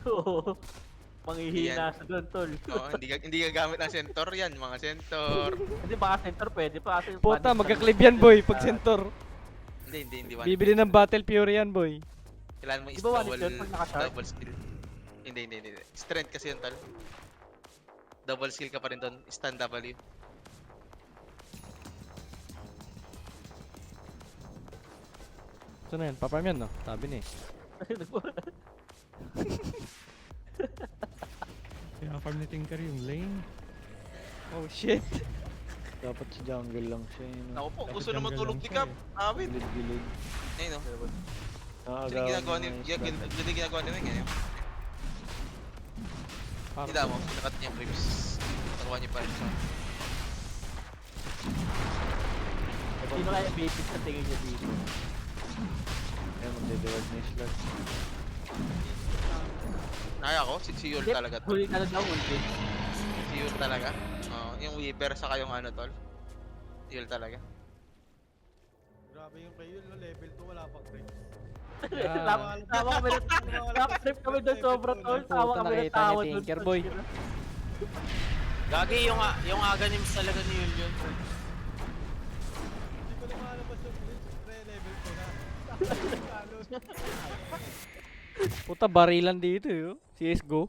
Oo. Manghihina sa doon tol. Oo, hindi gagamit ng centaur yan, mga centaur. Hindi baka center pwede pa kasi Puta, magka-clip yan boy pag center. Hindi. One. Bibili ng Battle Fury yan boy. Kailangan mo is Di ba one yun pag naka-shark? double skill. Hindi. Strength kasi yun, tol. Double skill ka pa rin doon. Stun W. So na yan, paparm yan no? Sabi ni. Kaya farm ni Tinker yung lane. Oh shit. Dapat sa jungle lang siya yun. Ako po, Dapat gusto naman jungle tulog lang ni siya Cap. Amin. Gilid-gilid. Ayun, no? Ganun Nakagawa ginagawa ni... ng Yan, slot. ganun ginagawa ni Wing, eh. Hindi mo, nakat niya yung creeps. Nakuha niya pa rin siya. Sino kaya basis sa tingin niya dito? Ayun, magdideward na yung slot. Naya ko, si Yul talaga to. Huli ka na daw, huli. Si Yul talaga. Yung Weaver saka yung ano tol. Yul talaga. Grabe yung kayo, no? Level 2, wala pang crit. Tawa kami na trip kami doon sobra tol. Tawa Puta, kami na nakita tawa ni doon. Tinker, boy. Gagi yung Aghanims talaga ni Yul. Hindi ko na malabas yung level 2 na. Puta, barilan dito yo. CSGO.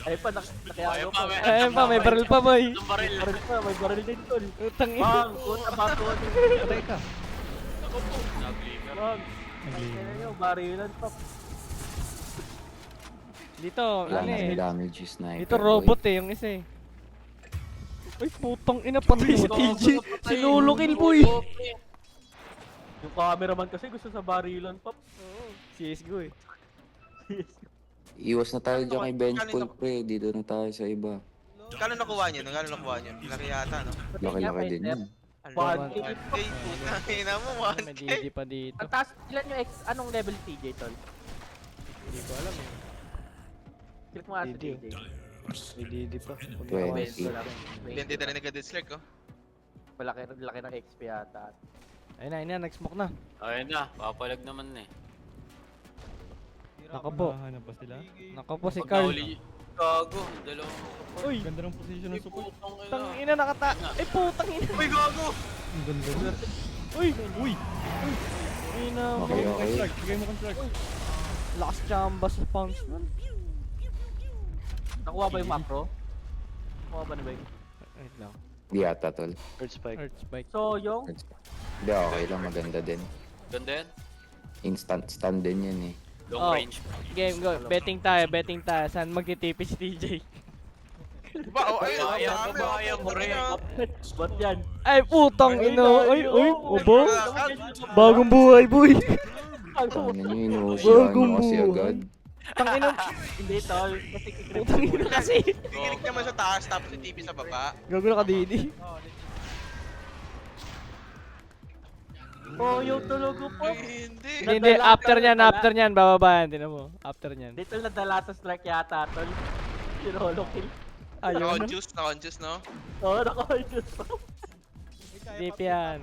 Ay pa, nakiyago pa. Ayun pa, may barrel pa boy. Ang baril. Baril pa, may baril din tol. Utang ina. Bang, puta bato. Patay ka. Bang, Naglinis. kaya nyo, barilan pa. Dito, Wala ano na eh. yung damage yung sniper. Dito robot eh, yung isa eh. Uy, putang ina, patay si TJ. Si Lolo kill boy. Yung cameraman kasi gusto sa barilan pa. CSGO eh. Iwas na tayo dyan kay bench Kanino- pull pre. Dito na tayo sa iba. Kano nakuha niyo? Kano nakuha niyo? Laki yata, no? Laki-laki din yun. One Ang 1K, putang ina mo, May 1K. DD pa dito. Ang taas, ilan yung anong level TJ tol? Hindi ko alam eh. Click mo nga sa DD. TJ. May DD pa. 20. Hindi na rin nagka-dislike, oh. Malaki ng XP yata. Ayun na, nag-smoke na. Ayun na, papalag naman na eh. Nako po. Nakahanap pa sila. Nako po si Pag Carl. nahuli, gago, dalawang... Uy, Ganda ng position ng support. putang ina nakata. Eh putang ina. Uy, gago! Ang ganda. Uy, Uy! ina. Okay, okay. Bigay mo construct. Lakas chamba sa spawns nun. Nakuha ba yung macro? Nakuha ba na ba yun? Wait lang. Di ata tol. Earth spike. Earth spike. So, yung Hindi, okay lang. Maganda din. Ganda yan. Instant stun din yan eh. Long Oh. range. Game go. Betting tayo. Saan magtitipi si TJ? Ba, oh, ayun, Kabayan mo rin. ba't yan? Ay putang ina. Ay, ubo. Bagong buhay, boy. Ano nyo, inuusyahan nyo kasi agad. Tang ina. Hindi tol, kasi kikrip Putang ina kasi. Kikinig naman sa taas, tapos yung TV sa baba. Gago na ka Didi. Oh, yung tulog ko po. Hindi. Hindi, after niyan, bababa yan, tinan mo. After niyan. Dito nadala sa strike yata tol. Sinolo kill. Ayun. Na-conscious, no? Oo, naka-conscious pa. DP yan.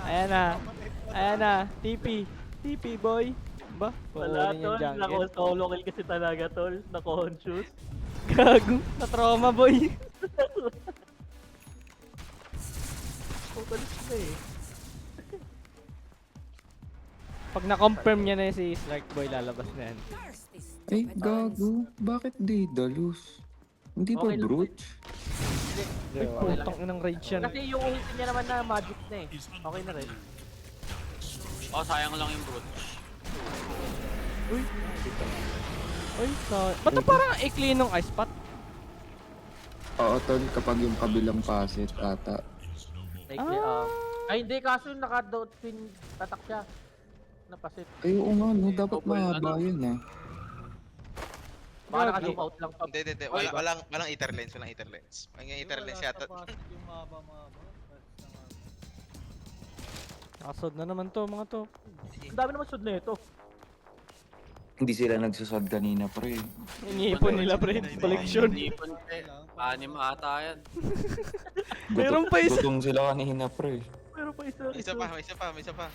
Ayan na. TP boy. Ba? Wala Kukunin tol, yung jungle. naka-solo kill kasi talaga tol. Naka-conscious. Gago. Na-trauma boy. Pupalis na eh. Pag na-confirm niya na si Strike Boy, lalabas na yan. Ay, gago. Bakit Daedalus? Hindi ba Okay lang. brute? Ay, putang inang rage yan. Kasi yung ulti niya naman na magic na eh. Okay na rin. Oh, sayang lang yung brute. Uy, ba't na parang ikli nung ice pot? Oo, tol, kapag yung kabilang pasit ata. Like, ay hindi, kaso naka-dot pin tatak siya. Napasit. Ay, oo nga, no, dapat mahaba yun ah. Baka naka-zoom out lang pa. Hindi. Walang ether lens. Walang ether lens. Ang ether lens yata. Yung mahaba. Nakasod na naman to, mga to. Ang dami naman sud na ito. Hindi sila nagsusod kanina, pre. Iniipon nila, pre. Koleksyon. Ipon pe. Anim ata yan. Meron pa isa. Gutong sila kanina, pre. Pero pa isa. May isa pa.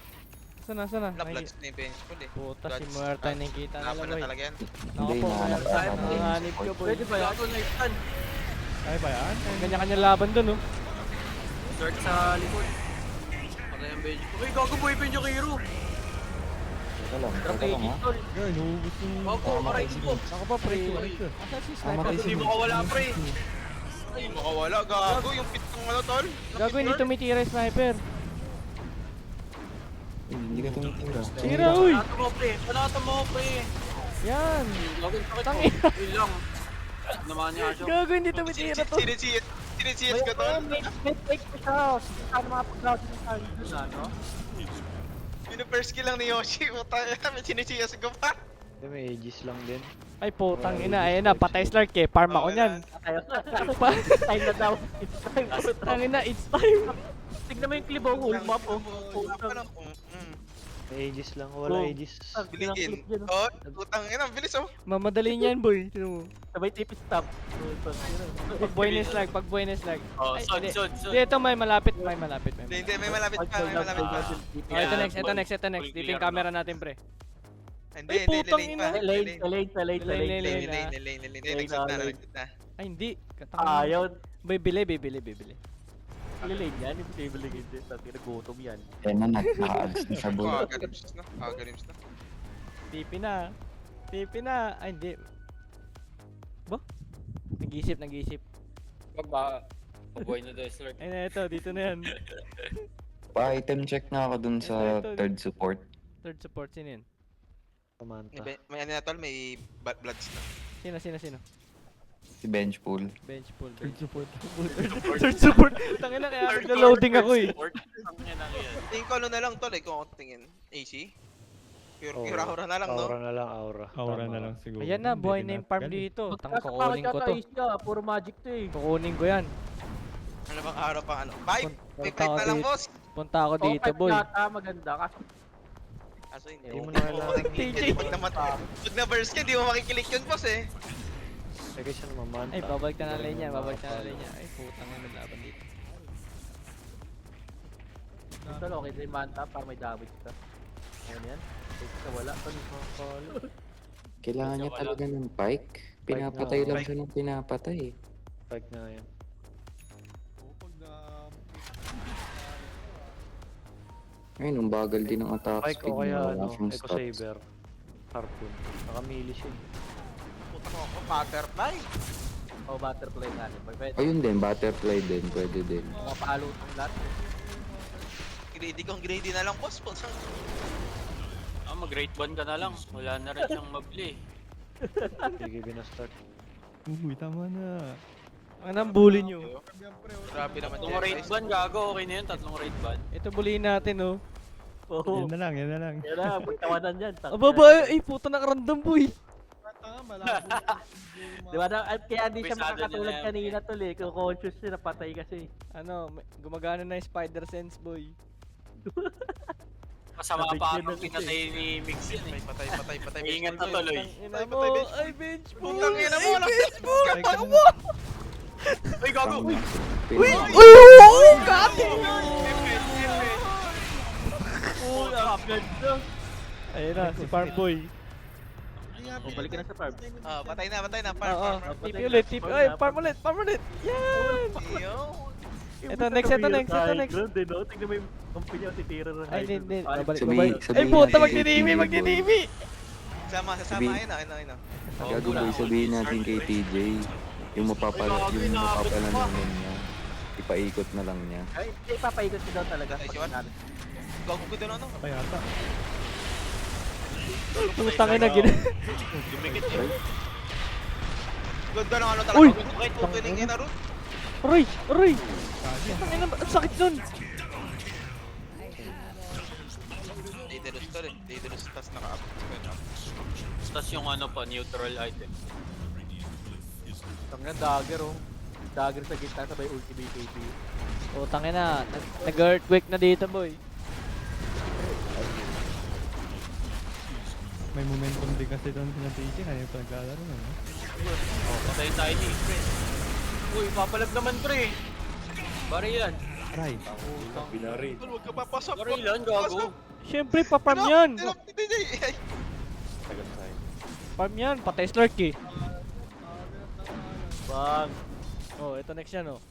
Sana. Bloods na yung bench pool eh. Puta, si Gods. Muerta nakikita nila, Laban na boy. talaga yan. Ako po, hinahanap Muerta. natin. Nanganganib ka, boy. Pwede ba yan? Gago na ipan. Ay ba yan? Kanya-kanya laban dun, oh. Start sa likod. Patay ang bench ko. Uy, gago boy, pen yung Kiro. Teka lang ha. Girl, nubus yung... Gago, maray ko. Ako pa, pre. Asa si sniper? Hindi mo kawala, pre. Ay, makawala. Gago yung pit ng ano, tol. Gago, hindi tumitira yung sniper. Hindi ka tumitira. Tira, uy. Panata mo, pre. Yan. Gago, sakit Tangi. mo. Yun lang. Naman niya siya. Gago, hindi tumitira to. Sinitsiyas ka, tol. May fake ko siya. Saan makapag-ground yung time dun, ano? Yung first kill lang ni Yoshi. Puta, may sinitsiyas ka pa. Hindi, may aegis lang din. Ay, putang ina. Ayan na, patay Slark eh. Farm ako niyan. Time na daw. It's time. Putang ina, it's time. Tignan mo yung clip oh, whole map oh. May aegis lang, wala aegis. Biligin. Oh, putang ina, bilis oh. Mamadali niyan, boy. Tignan mo. Sabay tipis stop. Pag buhay na Slark, pag buhay na Slark. Oh, Ay, sod. Hindi, ito may malapit. May malapit. Hindi, may malapit pa. Oh, ito next. Dito yung camera natin, pre. Hindi, putang lane ina. pa. Lane. Lane na. Ay, hindi. Ayaw. Bibili. Lane yan, imposible hindi. Tati nagutom yan. Yan na, nakaalis na siya, boy. Galims na. TP na. Ay, hindi. Ba? Nag-isip. Pag ba, pabuhay na daw Slurk. Ay na, ito. Dito na yan. Pa-item check na ako dun sa Ito. third support. Third support, sino yun? Samantha. May ano na, tol, may bloods na. Sino? Si bench pool. Bench pull. Third support. Third support. Tangina, kaya nag-loading ako eh. Tangina na yan. Tingin ko ano na lang, tol, kung ako tingin. AC? Oo. Aura na lang, no? Aura na lang, aura. Aura Tama. na lang siguro. Ayan na, Hindi buhay din na yung natin farm galing. dito. Tang Kaso kukunin ko to. puro magic to eh. Kukunin ko yan. Ano bang araw pang ano? 5! May Punta 5 ako na lang, dito. boss! Punta ako dito, boy. Yata, maganda. Kaso Kaso hindi Hindi mo mo na kailangan. makikilig. Pag na-burst ka, di mo makikilig yun, boss eh. Sige siya naman. Ay, babalik na lane niya. Ay, putang na naglaban dito. ito okay din manta para may damage ka. Ano yan? Ito wala. Kailangan niya talaga ng pike. Pinapatay lang siya ng pinapatay. Pag na yan. Pag na... Ayun, ang bagal din ng attack Pike speed o kaya niya. ano, Wala siyang Eco stats. Saber. Harpoon. Nakamili siya. Puta ko ako, butterfly. O butterfly natin. Pwede. Ayun din, butterfly din. Pwede din. Mapalo itong lahat. Grady na lang, boss. Mag-rate bond ka na lang. Wala na rin siyang mabli. Sige, binastart. Uy, tama na. Anong bully nyo? Grabe naman Tatlong rate bond, gago. Okay na yun, tatlong rate bond. Ito bulihin natin, oh. Oo. Yan na lang. Yan na, pagtawanan yan. Aba, ay, puta nakarandom, boy. Tanga, malabo. Di ba na, kaya hindi siya Pisado niya makakatulad na yan, kanina tol eh. Kung conscious siya, napatay kasi. Ano, gumagana na yung spider sense, boy. Masama Nabig pa yun akong kasi. pinatay ni Mix yun eh. Patay. Ingat na tuloy. Ina Patay, mo, patay, ay, bench pull. Putang ina mo, wala. Takbo mo! Uy, gago! Uy, oo, kati! Oh, ang ganda. Ayun na, si Farm Boy. O, balik ka na sa farm. Patay na. Oo, TP ulit. Ay, farm ulit. Yan! Ito, next. Ground eh, no? Tignan mo yung kumpanya si Tira ng Ay, hindi. Sabihin Ay, puta, natin magdinimi. Sasama, ayun na. Gago boy, sabihin natin kay TJ. Yung mapapalanan niya. Ipaikot na lang niya. Ay, ipapaikot ko daw talaga. Ay, siya. Gago ko doon ano? Kaya ata. Putang ina, gina. Ganda ng ano talaga. Uy! Okay, na ron. Aray! Aray! Tangina, ang sakit nun! Daedalus to rin. Daedalus tas naka-up. Spell up. Tapos yung ano pa, neutral item. Tangina dagger oh. Dagger sa gitna sabay ultimate KP. Oh, tangina. Nag-earthquake na dito, boy. May momentum din kasi doon sa TJ. Kanina pa naglalaro na, no? Oh, patay tayo ni pre. Uy, papalag naman pre. Barilan. Aray. Binari. Tol, huwag ka papasok. Barilan, gago. Siyempre, pa-farm yan! Tinap ni TJ. Ay. Tagal tayo. Farm yan, patay Slurk eh. Bang. Oh, ito next yan oh.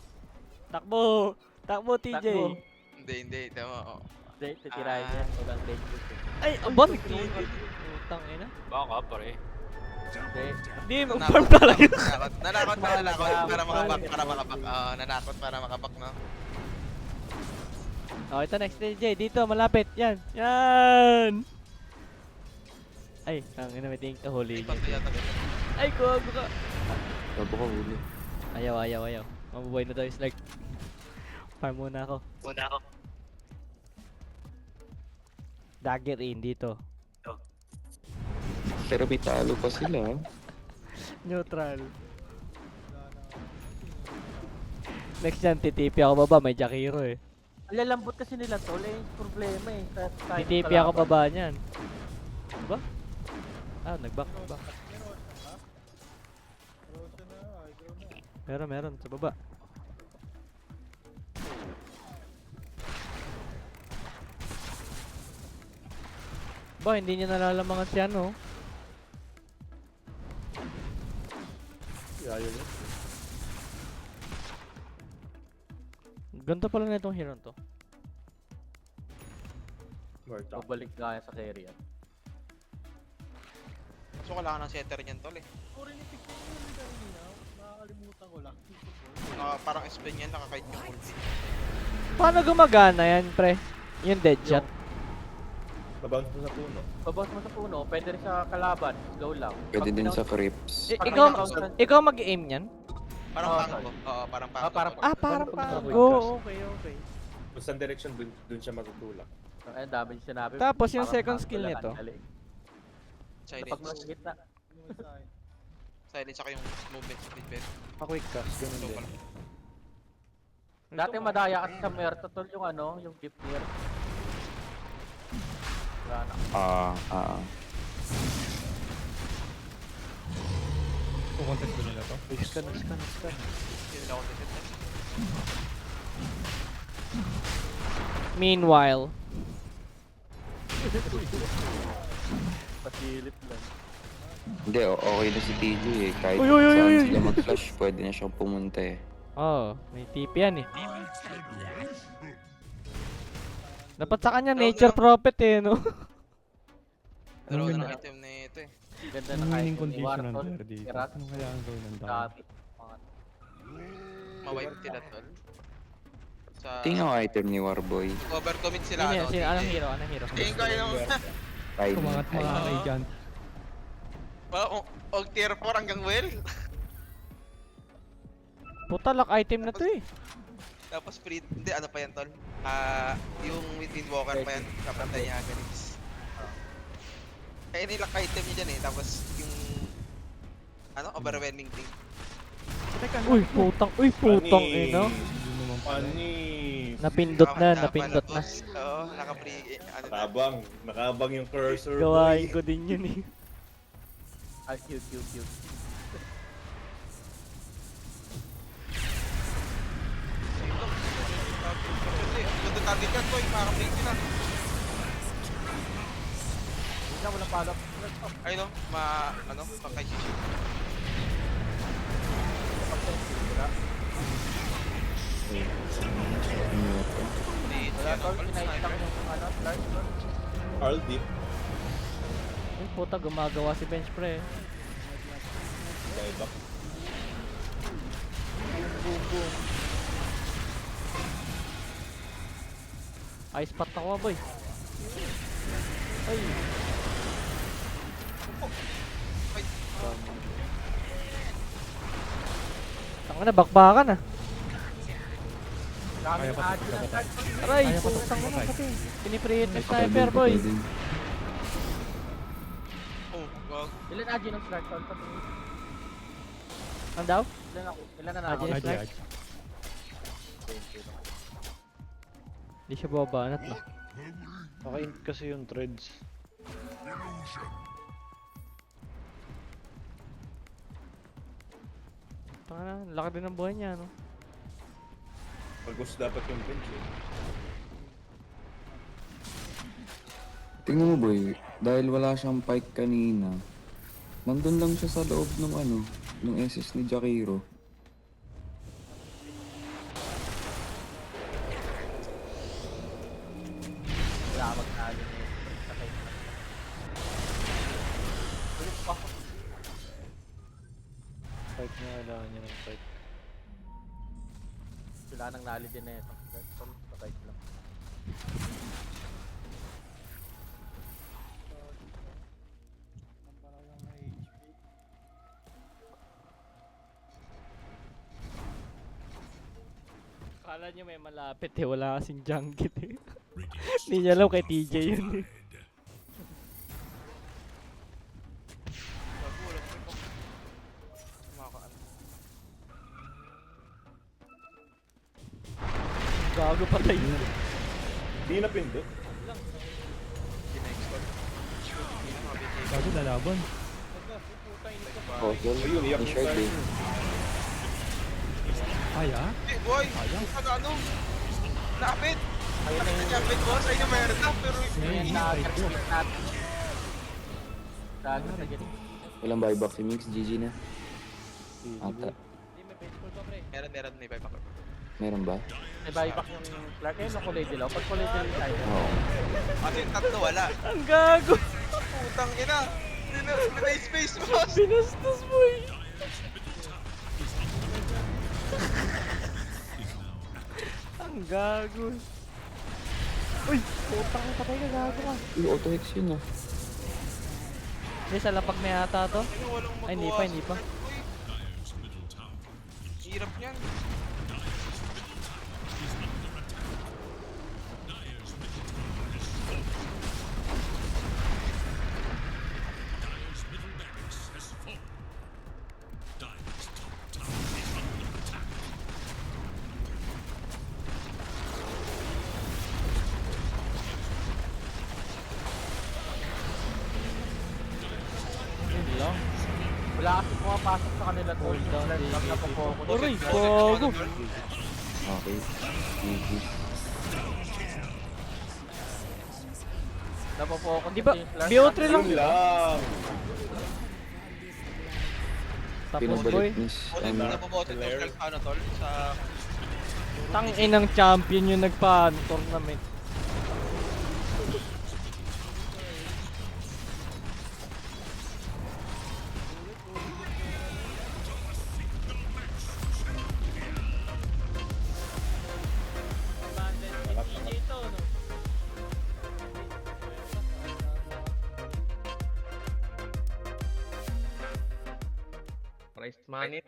Takbo! Takbo, TJ! Takbo. Hindi. Tama. Titirahin niya. Walang dangerous eh. Ay, abot! Utang ina. Baka pre. Hindi. Hindi, mag-farm talaga. Nanakot para makabak. Nanakot para makabak, no? Oh, ito next TJ. Dito, malapit. Yan. Yan! Ay, ang ina, may tingin ka huli. Ipag yata. Ay, gago ka. Bago ka huli. Ayaw. Mabubuhay na daw yung Slurk. Farm muna ako. Dagger in dito. Pero may talo pa sila. Neutral. Next yan, titipi ako baba. May Jakiro eh. Ang lalambot kasi nila tol eh. Yung problema eh. Titipi ako baba niyan. Diba? Ah, nag-back. Meron. Sa baba. Ba, hindi niya nalalamangan si ano. Ayaw niya. Ganto pala na itong hero to. More top. Babalik nga yan sa carry yan. So, kailangan ng setter niyan, tol eh. Sorry, ni picture ko yung kanina. Nakakalimutan ko lang. Parang spin yan, nakakite yung ulti. Paano gumagana yan, pre? Yung dead shot. Babounce mo sa puno. Babawas mo sa puno, pwede rin sa kalaban. Slow lang. Pwede Pag din pinaw- sa creeps. Ikaw mag-aim yan? Parang Oo, pango. Oo, parang pango. parang- Ah, parang Parang pago. Okay. Kung saan direction, dun siya matutulak. Ang dami yung sinabi. Tapos yung Parang second ang skill wala nito? kang dali. Kapag Silence. nasa gitna. Silence saka yung movement speed bet. Pa-quick cast, ganun So, din. parang Dati madaya kasi sa Merta tol yung ano, yung deep near. Wala na. Kukontest ko nila to. Scan. yun ako sa set. Meanwhile, Pasilip lang. Hindi, okay na si TJ eh. Kahit Uy. saan sila mag-flash, pwede na siyang pumunta eh. may TP yan eh. Dapat sa kanya nature prophet eh, no? Dalawa Ano na ng yun? item na ito eh. Ganda Anong na winning kahit condition ng Wartol, player dito? Kirat, Anong kailangan gawin ng tao? dati. Mga Ma-wipe sila tol. Sa... Tingnan ko item ni Warboy. Overcommit sila. Sino yan? ano, Sino? TJ. Anong hero? Tingin ko yung... Time. Kumangat mga kay Jan. Og tier 4 hanggang well. Puta, lock item na to eh. Tapos free... Hindi, ano pa yan tol? Yung Windwalker pa yan. Kapantay niya aganis. Kaya nilock item niya dyan eh. Tapos yung... Ano? Overwhelming thing. Uy, putang ina. Yun naman pala. Panis! Napindot na. Oo, naka-free... Ano na. Nakabang yung cursor. Gawain ko din yun eh. Ah, cute. Ganda target yan, boy. Makaka-play sila. Hindi na, walang follow-up. Ay no, makaisisi. Wala tol, kinaitang yung ano, large tol. Carl Deep. Uy, puta, gumagawa si bench pre. Buyback. Boom. Ice pot ako, boy. Ay. Tanga na, bakbakan ah. Dami Kaya ng pa adyo ng patay. Aray, Kaya pa putang patay. na pati. Piniprehet ng Patay sniper, din, boy. patay din. Oh, gag. Ilan adyo ng strike tol? Ano daw? Ilan na na ako? Adyo. Adyo, adyo. Hindi siya bumabanat, no? Naka-int kasi yung threads. Tanga na, laki din ng buhay niya, no? Pag-gusto dapat yung bench eh. Tingnan mo boy, dahil wala siyang pike kanina, nandun lang siya sa loob ng ng SS ni Jakiro. Wala ka magkalo na yun. Sakay na. Ulit pa ako. Fight niya, kailangan niya ng fight. Wala nang nali din na ito. Sakay lang. Akala niya may malapit eh, wala kasing junket eh. Radiant's Hindi niya alam kay TJ yun eh. Gago, walang point ako. Makakaan. Gago patay na. Hindi na pindot. Ginex-call. Hindi na mabitay. Bago lalaban. Oh, yun. Ayun, iyak May yung shard tayo. eh. Ay ah. Eh, boy! Pag ano? Lapit! Lapit na champion ko. Sa inyo meron na, pero Ngayon, Na, ay ko. natin. Gago sa ganun. Walang buyback si Mix, GG na. GG, Ata. boy. meron, may buyback. Meron ba? May buyback yung Clark. Ayun ang kulay dilaw. Pag kulay dilaw tayo. Oo. Kasi yung tatlo wala. Ang gago! Putang ina! Hindi na space boss! Binastos mo eh! Ang gago! Uy! Putang na patay ka, gago ka! Uy, auto-hex yun ah. Hindi, sa lapag na yata to. Ayun, walang Ay, hindi magawa pa, sa hindi pa. Clark, boy. Dire's middle tower is Hirap niyan. Dire's middle tower is Dire's middle barracks has fallen. Dire's top tower is under attack. Yun lang. Wala kasi pumapasok sa kanila tol. Hold down, Lang baby. napopokus. Uray, gago! Okay. GG. Napopokus Di ba, yung Clark. BO3 lang. Yun lang. Tapos boy, Pinabalik ni Nabobotin yung Clark ano tol? Sa... tang inang champion yung nagpa-tournament. Price money.